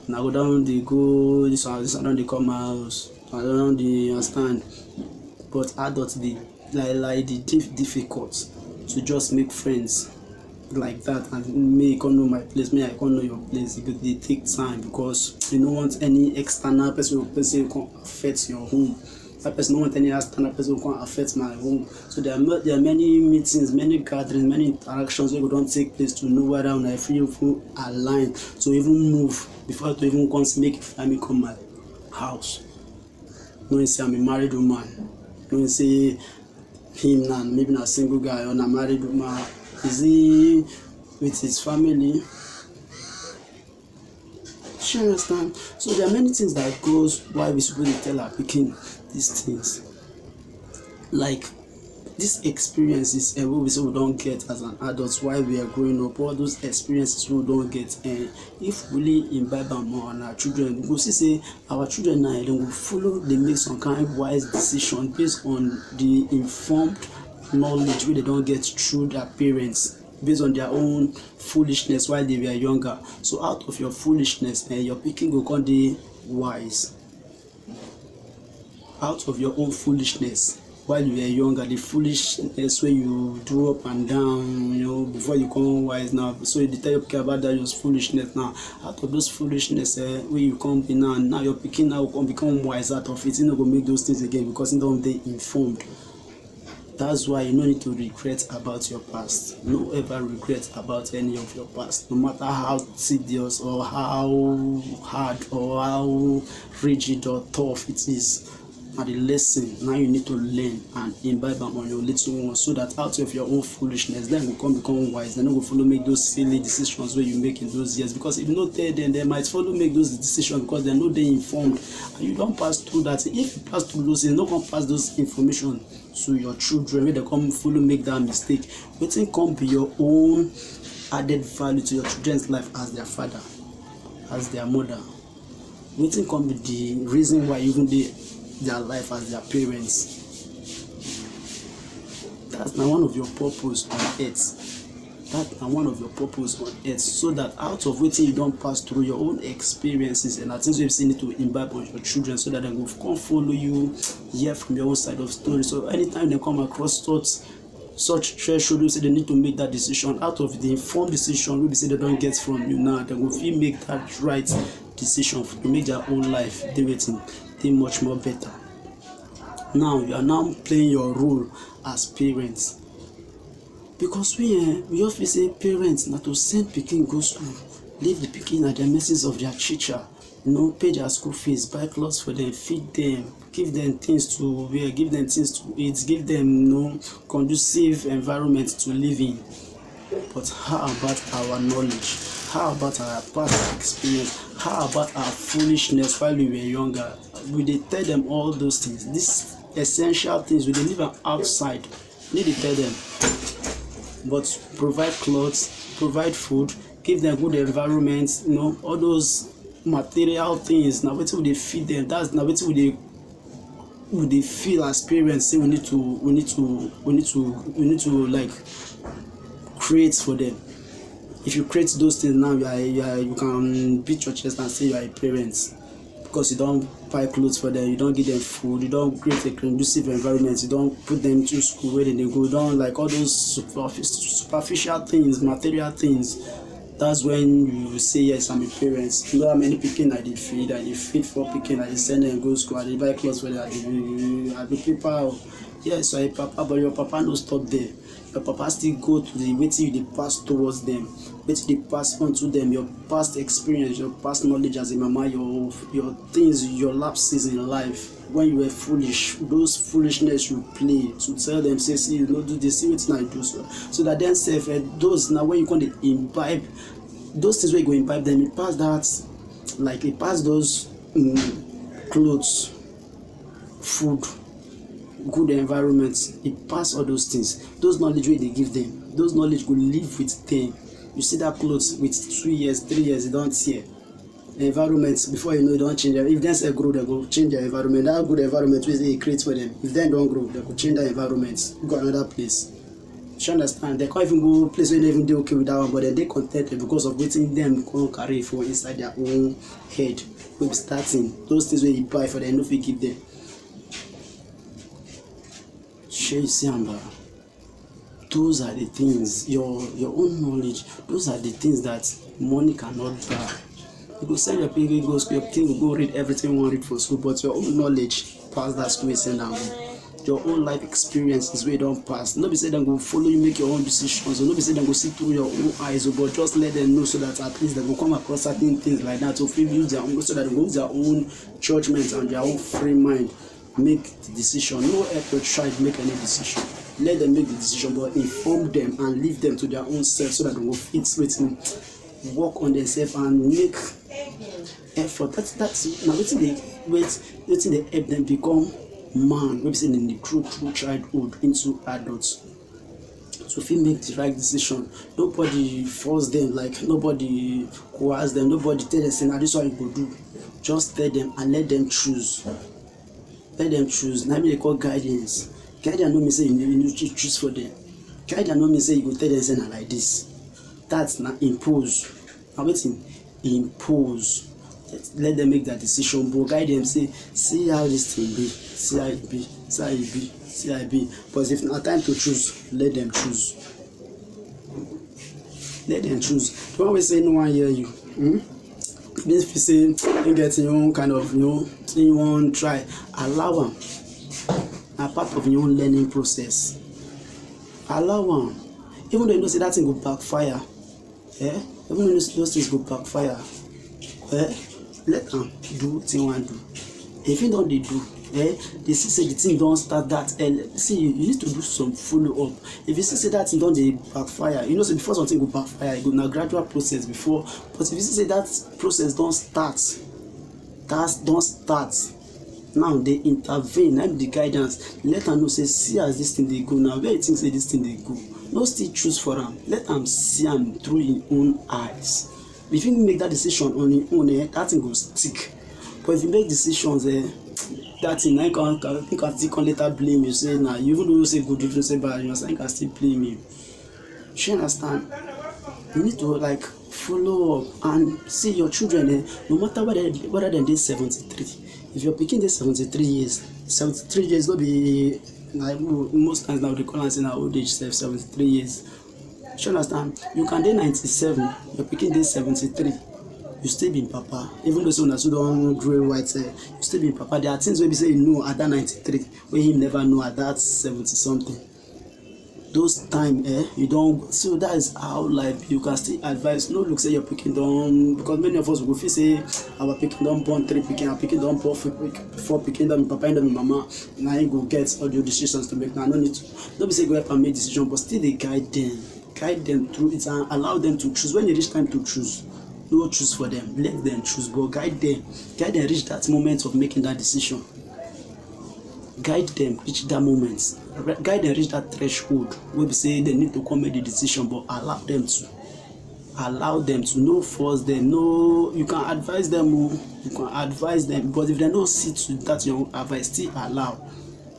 A: Now go down, they go this one don't they come house, I don't they understand. But adults they like difficult to just make friends like that, and me can't know my place, me I can't know your place. They take time because you don't want any external person can affect your home. That person don't want any external person who can affect my home. So there are many meetings, many gatherings, many interactions where we don't take place to know whether I feel aligned to even move before to even come make a family come my house. Knowing say I'm a married woman, knowing say him now maybe not a single guy or a married woman. Is he with his family? Do you understand? So there are many things that goes why we should really tell our pikin these things. like these experiences and what we say we don't get as an adult while we are growing up, all those experiences we don't get, and if we really imbibe am on our children, we go see say our children now dem go follow dey make some kind wise decision based on the informed knowledge wey they don't get through their parents, based on their own foolishness while they were younger. So out of your foolishness, your pikin go come dey wise. Out of your own foolishness while you were younger, the foolishness where you do up and down, before you come wise now. So you tell your pikin about that your foolishness now. Out of those foolishness where you come be now your pikin now come become wise out of it. You no go make those things again because you don't dey informed. That's why you no need to regret about your past. No ever regret about any of your past, no matter how tedious or how hard or how rigid or tough it is. And the lesson now you need to learn and imbibe them on your little ones, so that out of your own foolishness, then will become wise. They no go follow make those silly decisions where you make in those years. Because if you not tell them, they might follow make those decisions because they know they informed. And you don't pass through that. If you pass through those things, no come pass those information to your children where they come follow make that mistake. Wetin come be your own added value to your children's life as their father, as their mother? Wetin come be the reason why even their life as their parents? That's now one of your purpose on earth. That's now one of your purpose on earth, so that out of wetin you don't pass through your own experiences and things you need to imbibe on your children, so that they will come follow you, hear from your own side of story. So anytime they come across such threshold, you say they need to make that decision out of the informed decision we say they don't get from you now, they will feel make that right decision to make their own life they much more better. Now you are now playing your role as parents, because we often say parents now to send pikin go school, leave the pikin at the mercies of their teacher, pay their school fees, buy clothes for them, feed them, give them things to wear, give them things to eat, give them conducive environment to live in. But how about our knowledge? How about our past experience? How about our foolishness while we were younger? We dey tell them all those things, these essential things. We dey leave them outside. We need to tell them, but provide clothes, provide food, give them good environment. All those material things. Now wetin we dey feed them. That's now wetin we dey feel as parents. Say we need to like create for them. If you create those things now, you can beat your chest and say you are a parent, because you don't buy clothes for them, you don't give them food, you don't create a conducive environment, you don't put them to school where they go, don't like all those superficial things, material things. That's when you say, yes, I'm a parent. You know how many pikin I did feed? I did feed 4 pikin, I did send them go to school, I did buy clothes for them, I did paper. Yes, you're a papa, but your papa no stop there. Your papa still go to the wetin you dey pass towards them, wetin you dey pass on to them, your past experience, your past knowledge as a mama, your things, your lapses in life when you were foolish, those foolishness you play to tell them, say, see, you no do this, see wetin I do, so that then self those now when you come dey imbibe those things where you go imbibe them, it pass that, like it pass those clothes, food, good environment, it pass all those things. Those knowledge wey dey give them, those knowledge go live with them. You see that clothes with 2 years, 3 years, e don tear. The environment, before you know, e don change. If dem self grow, they go change their environment. That good environment wey dey create for them, if dem don grow, they go change their environment, go another place. You understand? They can't even go place where they even dey okay with that one, but they contented because of wetin dem come carry for inside their own head. We be starting those things wey you buy for them, no fit give them. You see, those are the things, your own knowledge, those are the things that money cannot buy. You go send your pikin go school, your pikin will go read everything you want read for school, but your own knowledge pass that school, send am go. Your own life experiences wey don pass. No be say dem go follow you make your own decisions, or no be say dem go see through your own eyes, but just let them know so that at least they go come across certain things like that to use their own, so that they go use their own judgment and their own free mind make the decision. No effort try to make any decision. Let them make the decision, but inform them and leave them to their own self, so that they will fit wetin work on themselves and make effort. That's now wetin dey help them become man wey be say dem dey grow through childhood into adults to fit make the right decision. Nobody force them, like nobody coerce them, nobody tell them say na this one you go do. Just tell them and let them choose. Let them choose. Na me dey call guidance. Guidance no mean say you need to choose for them. Guidance no mean say you go tell them say na like this. That's na impose. Na wetin? Impose. Let them make that decision, but guide them, say see how this thing be, see how it be, see how it be, see how it be. But if na time to choose, let them choose. Let them choose. The one wey say no one hear you, if you say you get your own kind of, you wan try, allow am. Na part of your own learning process. Allow am. Even though you know say that thing go backfire, even though you know those things go backfire, let am do wetin you wan do. If you don dey do, they see say the thing don start that early. See, you need to do some follow up. If you see say that thing don dey backfire, you know say before something go backfire, e go na gradual process before. But if you see say that process don start, now dey intervene, na the guidance. Let am know say see as this thing dey go now. Where you think say this thing dey go? No still choose for am. Let am see am through him own eyes. If you make that decision on your own, that thing go stick. But if you make decisions, that thing, I can still later blame you. Say, nah, you even though you say good, if you say bad, you can still blame you. You understand? You need to like follow up and see your children. No matter whether they dey 73. If your pikin dey 73 years, 73 years no be like most times now they call and say na old age, 73 years. You understand? You can dey 97, your pikin dey 73. You still be papa, even though so una still don grow white hair, you still be papa. There are things wey be say you know at that 93 wey him never know at that 70 something. Those time you don't. So that is how life. You can still advise. No look say your pikin don, because many of us go feel say our pikin don born 3 pikin, our pikin don born 4 pikin, don be papa and don be mama. Now you go get all your decisions to make. Now no need to. Don't be say go help and make decision, but still they guide them through it and allow them to choose. When it reach time to choose, no choose for them. Let them choose, but guide them reach that moment of making that decision. Guide them reach that moment. Guide them reach that threshold where we say they need to come make the decision, but allow them to. No force them. No, you can advise them. But if they don't see to that your advice, still allow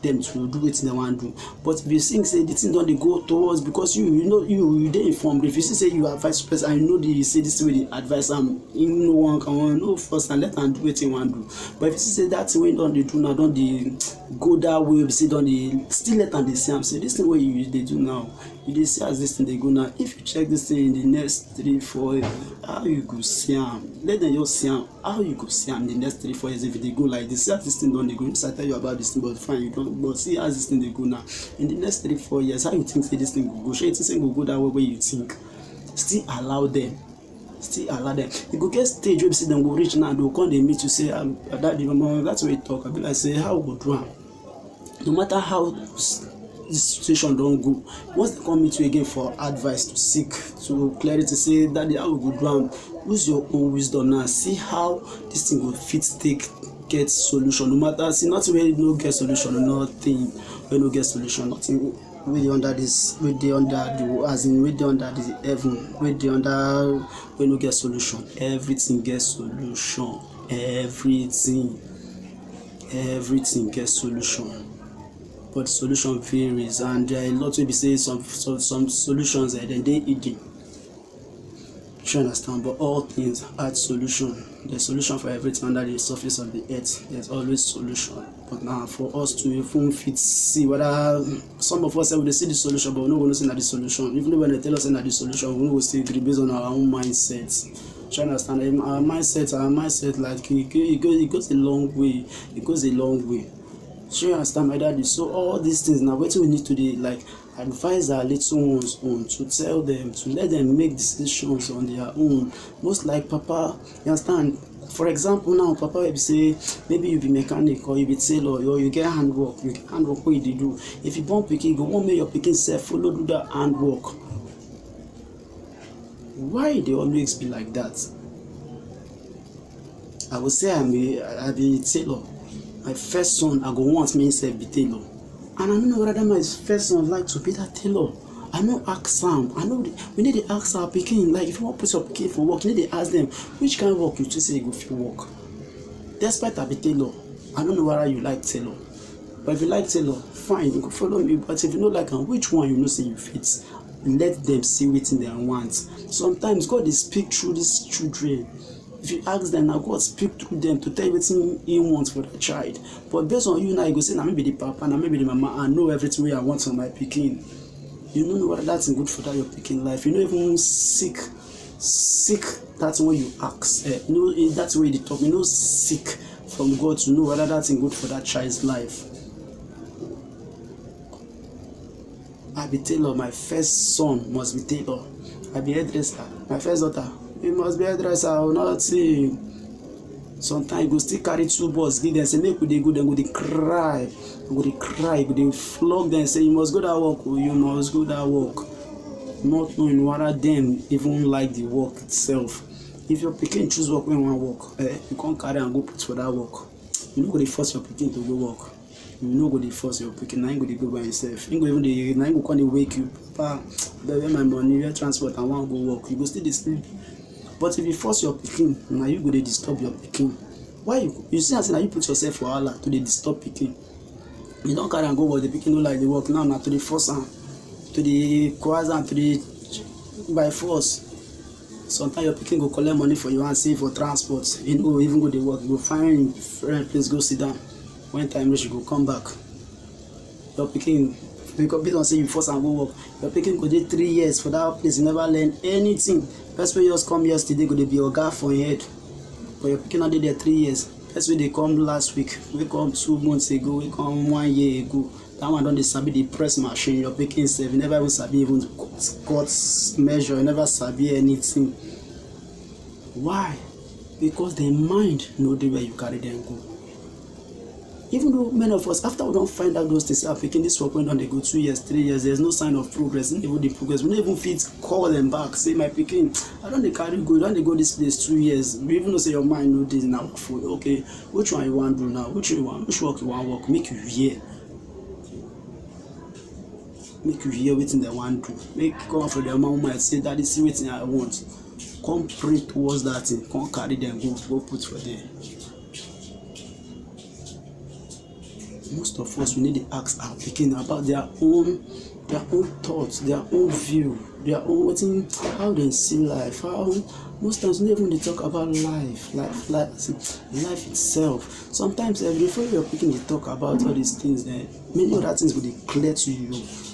A: them to do wetin they want to do. But if you think say the thing don't they go towards, because you know you dey informed. If you see say you advise person and you know the say this way the advice you no one can no first and let them do wetin you want to do. But if you see say that thing wey don dey do now don dey go that way, say don dey still let them dey see am say this thing wey you dey do now, you dey see as this thing dey go now. If you check this thing in the next 3-4 years, how you go see am? Let them just see am. How you go see am in the next 3-4 years if they go like this? See as this thing don dey go. Yes, I tell you about this thing, but fine, you don't. But see as this thing dey go now. In the next 3-4 years, how you think say this thing go go? Shey you think say go go that way where you think? Still allow them. You go get stage where you see them go reach now, they will come dey meet you say, daddy, mama, that's why you talk. I be like say, how we go do am? No matter how the situation don't go, once they come meet you again for advice to seek to clarity, say daddy, how we go do am? Use your own wisdom now. See how this thing will fit take get solution. No matter, see nothing where no get solution, nothing where no get solution, nothing wey dey under this, wey dey under the, as in wey dey under the heaven, wey dey under where no get solution. Everything gets solution. Everything gets solution. But the solution varies, and there are a lot wey be say some solutions then dey hidden. You understand? But all things add solution. There's solution for everything under the surface of the earth. There's always solution. But now for us to even fit see whether some of us say we see the solution, but we no go see the solution. Even when they tell us the solution, we no go still agree based on our own mindset. You understand? Our mindset, like it goes a long way. You understand my daddy? So all these things now, what we need to do, like advise our little ones on, to tell them, to let them make decisions on their own. Most like papa, you understand? For example, now papa will say maybe you be mechanic or you be tailor or you get handwork. What you do? If you born pikin, go want make your pikin self follow do that handwork. Why they always be like that? I would say I be tailor. my first son, I go want me self be tailor. And I don't know whether my first son like to be that tailor. I know ask am. I know we need to ask our pikin. Like if you want to put your pikin for work, you need to ask them which kind of work you think say you go fit work. Despite I be tailor, I don't know whether you like tailor. But if you like tailor, fine, you go follow me. But if you don't like am, which one you know say you fit, let them see wetin dem want. Sometimes God dey speak through these children. If you ask them, now God speak through them to tell you wetin He wants for the child. But based on you now, you go say, na me be the papa, na me be the mama, I know everything wey I want for my pikin. You don't know whether that's good for that your pikin life. You don't even seek that way you ask. You know that's way they talk. You know seek from God to know whether that's good for that child's life. I be tailor. My first son must be tailor. I be hairdresser. My first daughter, you must be hairdresser. I will not see. Sometimes you go still carry 2 balls, give them, say make we dey go, then go dey cry. Go dey cry, go dey flog them, say you must go that work, oh, you must go that work. Not knowing whether them even like the work itself. If your pikin choose work when you want work, you can't carry and go put for that work. You no go dey force your pikin to go work. You no go dey force your pikin, na him go dey go by himself. Him go even dey, na him go come dey wake you, papa, where my money, where transport, I want go work. You go still dey sleep. But if you force your pikin, now you go dey disturb your pikin. Why you see as na you put yourself for wahala to dey disturb pikin. You don carry am go work, the pikin no like the work, now na to dey force am, to dey coerce am, to dey by force. Sometimes your pikin go collect money for you and save for transport. You no go even go dey work, you go find friend place go sit down. When time reach, you go come back. Your pikin, because based on say you force am go work, your pikin go dey 3 years for that place, you never learn anything. First wey just come yesterday go dey be oga for your head, but your pikin no dey there 3 years. First wey dey come last week, wey come 2 months ago, wey come 1 year ago, that one don dey sabi the press machine. Your pikin sef, you never even sabi even cut measure, you never sabi anything. Why? Because their mind no dey where you carry them go. Even though many of us, after we don't find out those things, picking this work when on they go 2 years, 3 years, there's no sign of progress, not even the progress. We don't even fit call them back, say my picking, I don't they carry go, don't they go this place 2 years. We even know say your mind no this now for okay, which one you want to do now, which work you want work, make you hear. Make you hear what they want to do. Make come for the mama might say that is what I want. Come pray towards that thing, come carry them, go put for them. Most of us, we need to ask our pikin about their own thoughts, their own view, their own how they see life. How most times we never even talk about life itself. Sometimes before your pikin they talk about all these things, then many other things will be clear to you.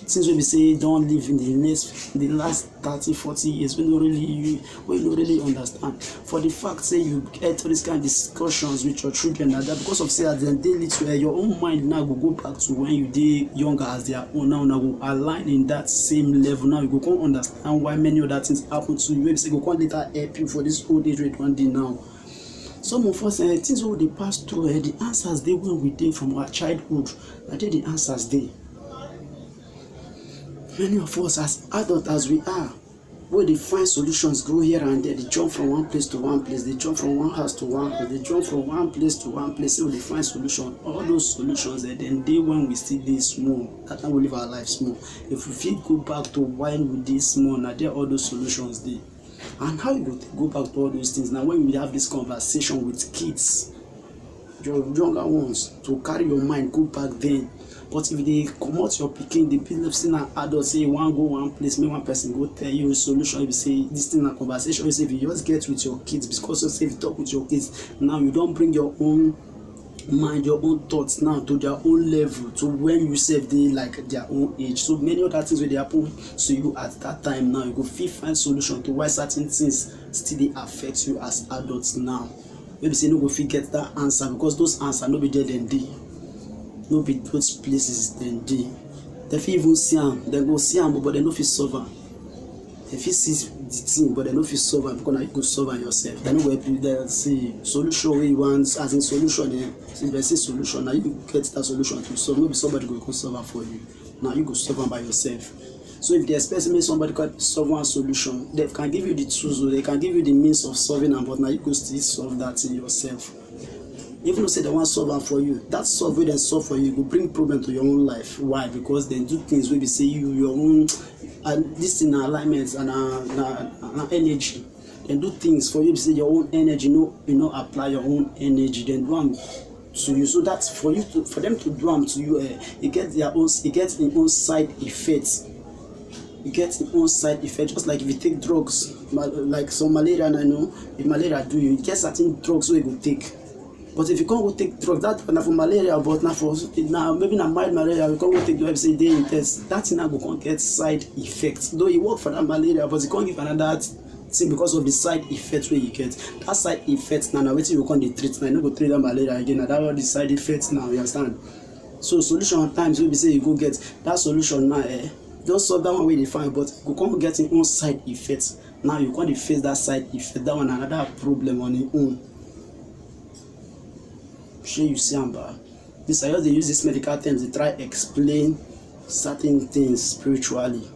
A: Things will be say don't live in the last 30, 40 years we don't really understand. For the fact say you get all these kind of discussions with your children like that, because of say at the day little your own mind now go back to when you did younger as their own. Now go align in that same level. Now you go come understand why many other things happen to you. Maybe say go come later help you for this old age rate one day now. Some of us things wey they pass through the answers they when we did from our childhood, that the answers they. Many of us as adults as we are, where they find solutions go here and there, they jump from one place to one place, they jump from one house to one house, they jump from one place to one place, so they find solution. All those solutions then they when we still dey small, that time we live our life small. If we feel go back to when we dey small, now there all those solutions dey. And how you go back to all those things now when we have this conversation with kids, your younger ones, to carry your mind go back then. But if they comot your pikin, the people say na adult say you want go one place, make one person go tell you a solution. If you say this thing na conversation, you say if you just get with your kids, because you say if you talk with your kids, now you don't bring your own mind, your own thoughts now to their own level, to when you say they like their own age. So many other things will happen to you at that time. Now you go find solution to why certain things still they affect you as adults now. Maybe say no go fit get that answer because those answers no be there then dey. No be those places then dey. They fit even see am, they go see am, but they no fit solve am. They fit see the thing, but they no fit solve am because now you go solve am yourself. They no go help you there see solution where you want, as in solution. If they say solution, now you get that solution to solve. Maybe somebody go solve am for you. Now you go solve am by yourself. So if they expect me somebody can solve one solution, they can give you the tools, or they can give you the means of solving them, but now you go still solve that thing yourself. Even though say they want solve am for you, that solve wey dem solve for you go bring problem to your own life. Why? Because dem do things wey be say you your own, and this thing na alignment and na energy. Dem do things for you be say your own energy you no apply your own energy, dem do am to you. So that's for them to do am to you, e get im own side effects. E get im own side effect. Just like if you take drugs, like some malaria, I know if malaria do you, get certain drugs wey you go take. But if you can't go take drugs, that na for malaria, but na for maybe na mild malaria, you can't go take drugs, say dey intense. That thing na go come get side effects. Though e work for that malaria, but you can't give another thing because of the side effects wey you get. That side effects na wetin you come dey treat. Now you no go treat that malaria again. Na that all the side effects now. You understand? So solution at times wey be say you go get that solution now, just solve that one wey dey fine, but you go come get im own side effects. Now you can't face that side effect. That one another problem on im own. Sure you see am ba. This I just dey use this medical terms to try explain certain things spiritually.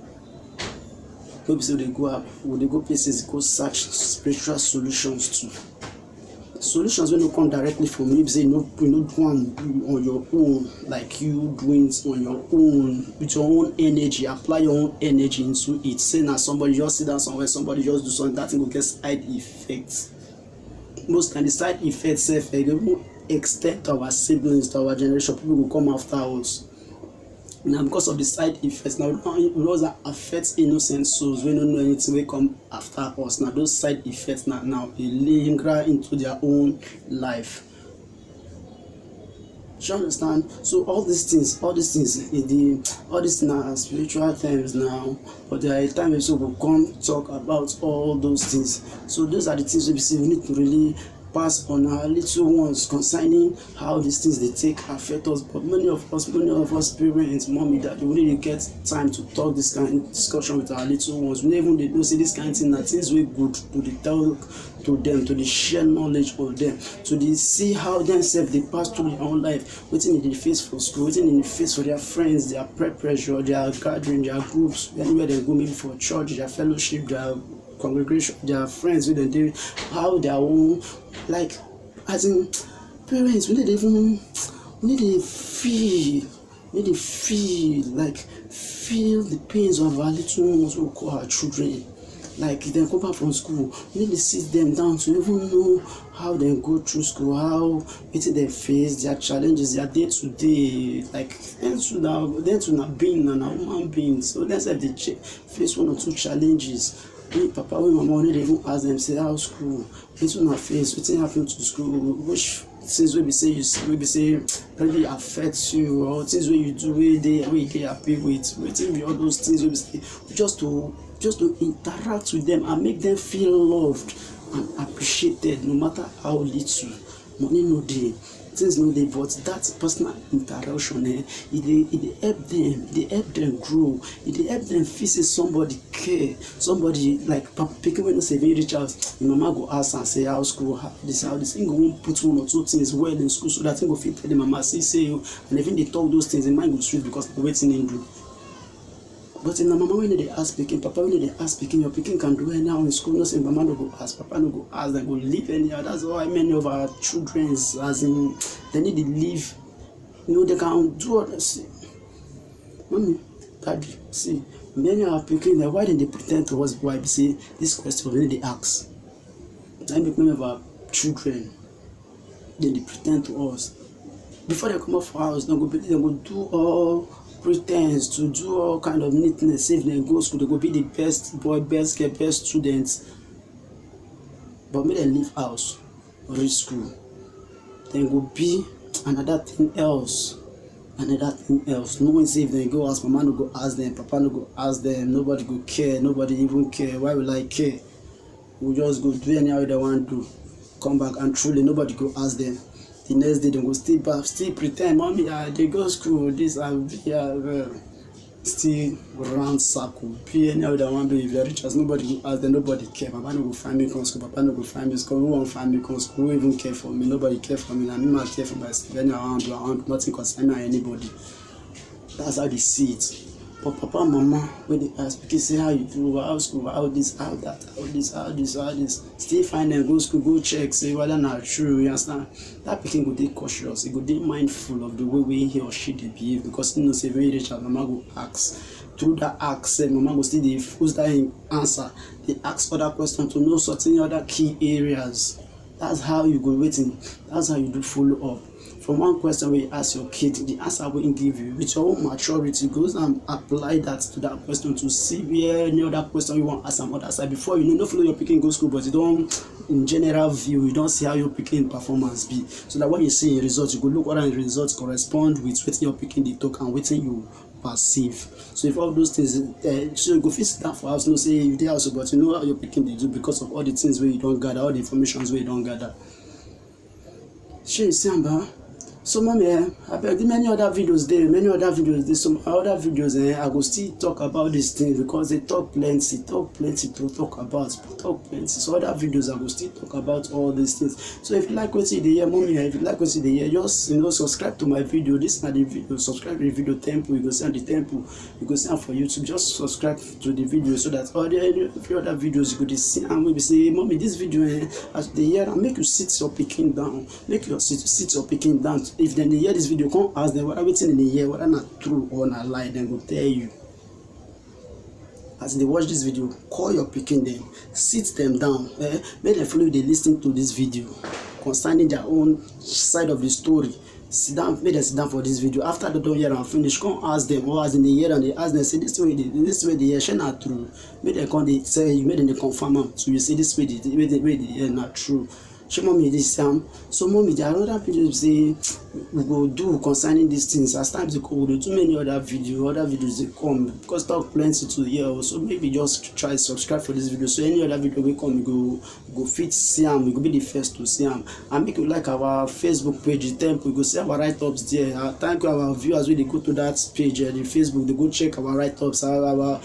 A: No be say we dey go places go search spiritual solutions too. Solutions wey no come directly from you, be say you no do am on your own, like you doing it on your own with your own energy, apply your own energy into it. Say na somebody just sit down somewhere, somebody just do something, that thing go get side effects. Most time the side effects sef even extend to our siblings, to our generation. People will come after us. Now because of the side effects, now those that affect innocent souls, we don't know anything, we come after us. Now those side effects now they linger into their own life. Do you understand? So all these things are spiritual terms now, but there are times we will come talk about all those things. So those are the things we see we need to really pass on our little ones concerning how these things they take affect us. But many of us parents, mommy, daddy, we really get time to talk this kind of discussion with our little ones. We never even see this kind of thing, that things we good to tell to them, to share knowledge of them, to see how themselves they pass through their own life, waiting in the face for school, waiting in the face for their friends, their pressure, their gathering, their groups, anywhere they go, maybe for church, their fellowship, their congregation, their friends with them, how their own, like, as in parents, we need to feel the pains of our little ones who call our children. Like if they come back from school, we need to sit them down to even know how they go through school, how they face their challenges, their day to day. Like them to not being a human being. So let's have they face one or two challenges. When papa, when mama, they even ask them, say, how school, it's not face, what's happening to school, which things will be say really affects you, or things where you do where they happy with, waiting with all those things will be say, just to interact with them and make them feel loved and appreciated, no matter how little. Money no dey, things no dey, but that personal interaction, it help them grow. It help them feel say somebody care, somebody like people when they say very reach out, your mama go ask and say how school, how this, thing go put one or two things well in school, so that thing go fit tell the mama say you, and even they talk those things, the mind go sweet because the waiting in do. But in the mama when they ask speaking, papa when they ask speaking, your picking can do anyhow in school. No say mama no go ask, papa no go ask, they go live anyhow. That's why many of our children's, as in, they need to live. They can do what they say. Mommy, daddy, see, many of our picking, why did they pretend to us? Why? Say this question when they ask. I make many of our children, they pretend to us before they come up for house. They go do all pretense, to do all kind of neatness. If they go school, they go be the best boy, best girl, best students. But when they leave house or reach school, then go be another thing else. Knowing say if they go ask, mama no go ask them, papa no go ask them, nobody go care, nobody even care. Why will I care? We just go do anyhow they want to do. Come back and truly nobody go ask them. The next day they go still pretend, mommy, they go school, this still round circle. Be anyhow they want to be very rich as nobody go ask them, nobody care. Papa no go find me come school, papa no go find me school, who won't find me come school, who even care for me, nobody care for me, and me might care for myself. Anyhow I want nothing concern me or anybody. That's how they see it. But papa and mama, when they ask, because say how you do, how school, how this, how that, how this, still find them, go school, go check, say whether not true, you understand? That pikin go dey cautious, he go dey mindful of the way he or she dey behave, because you know say very rich and mama go ask. Through that ask, mama go still dey force that answer. They ask other questions to know certain other key areas. That's how you go waiting. That's how you do follow up. From one question where you ask your kid, the answer will give you with your own maturity. Goes and apply that to that question to see where any other question you want to ask some other side. Before you know, no follow your picking go school, but you don't in general view, you don't see how your picking performance be. So that when you see a result, you go look what the results correspond with what your picking the talk and waiting you perceive. So if all those things, so you go fit sit down for house, no say you dey house, but you know how your picking they do because of all the things where you don't gather, all the informations where you don't gather. She say, so mommy, I beg many other videos there, some other videos I go still talk about these things because they talk plenty to talk about, so other videos I go still talk about all these things. So if you like what you hear, mommy, if you like what you hear, just subscribe to my video. This is not the video, subscribe to the video temple, you go see on the temple, you go see on for YouTube, just subscribe to the video so that all the every other videos you go see and maybe say, mommy, this video as they hear and make you sit your picking down, make your sit your picking down. If then they hear this video, come ask them whether waiting in the year, whether not true or not lie, then go tell you. As they watch this video, call your picking them, sit them down, make them follow they listen to this video concerning their own side of the story. Sit down, make them sit down for this video. After they don't hear and finish, come ask them, or as in the year and they ask them, say this way they hear, share not true. Make them come, they say you made them they confirm them. So you say this way they hear not true. Show mommy this so mommy there are other videos say we go do concerning these things. As times they go, we do many other videos they come because talk plenty to hear. So maybe just try subscribe for this video. So any other video we come, we go fit see them. We go be the first to see them. And make you like our Facebook page, the temple. We go see our write-ups there. Thank you our viewers when they go to that page, the Facebook. They go check our write-ups, our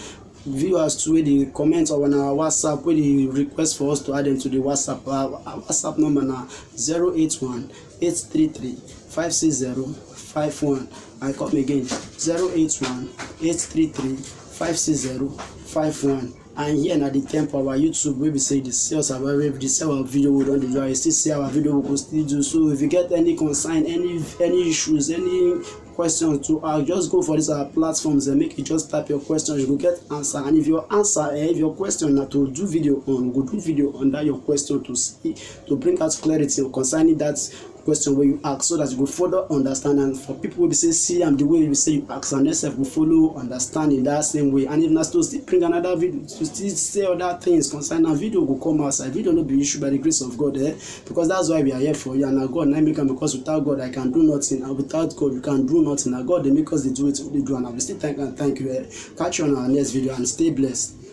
A: viewers to where they comment on our WhatsApp, where they request for us to add them to the WhatsApp. Our WhatsApp number now 081 833 560 51. I come again 081 833 560 51. And here at the temple, our YouTube, where we say the sales our video, we don't do. I still see our video, we will still do. So if you get any concern, any issues, any questions to ask, just go for these platforms and make you just type your questions, you will get answer. And if your answer, if your question not to do video on, go do video under your question to see, to bring out clarity concerning that question where you ask, so that you will further understand. And for people who say see the way you say you ask, and yourself will follow understand in that same way. And if not to still bring another video to still say other things concerning, a video will come outside. Video will be issued by the grace of God, because that's why we are here for you. And God I make them, because without God I can do nothing, and without God you can do nothing. And God they make us they do it, they do, and I will still thank you. Catch you on our next video and stay blessed.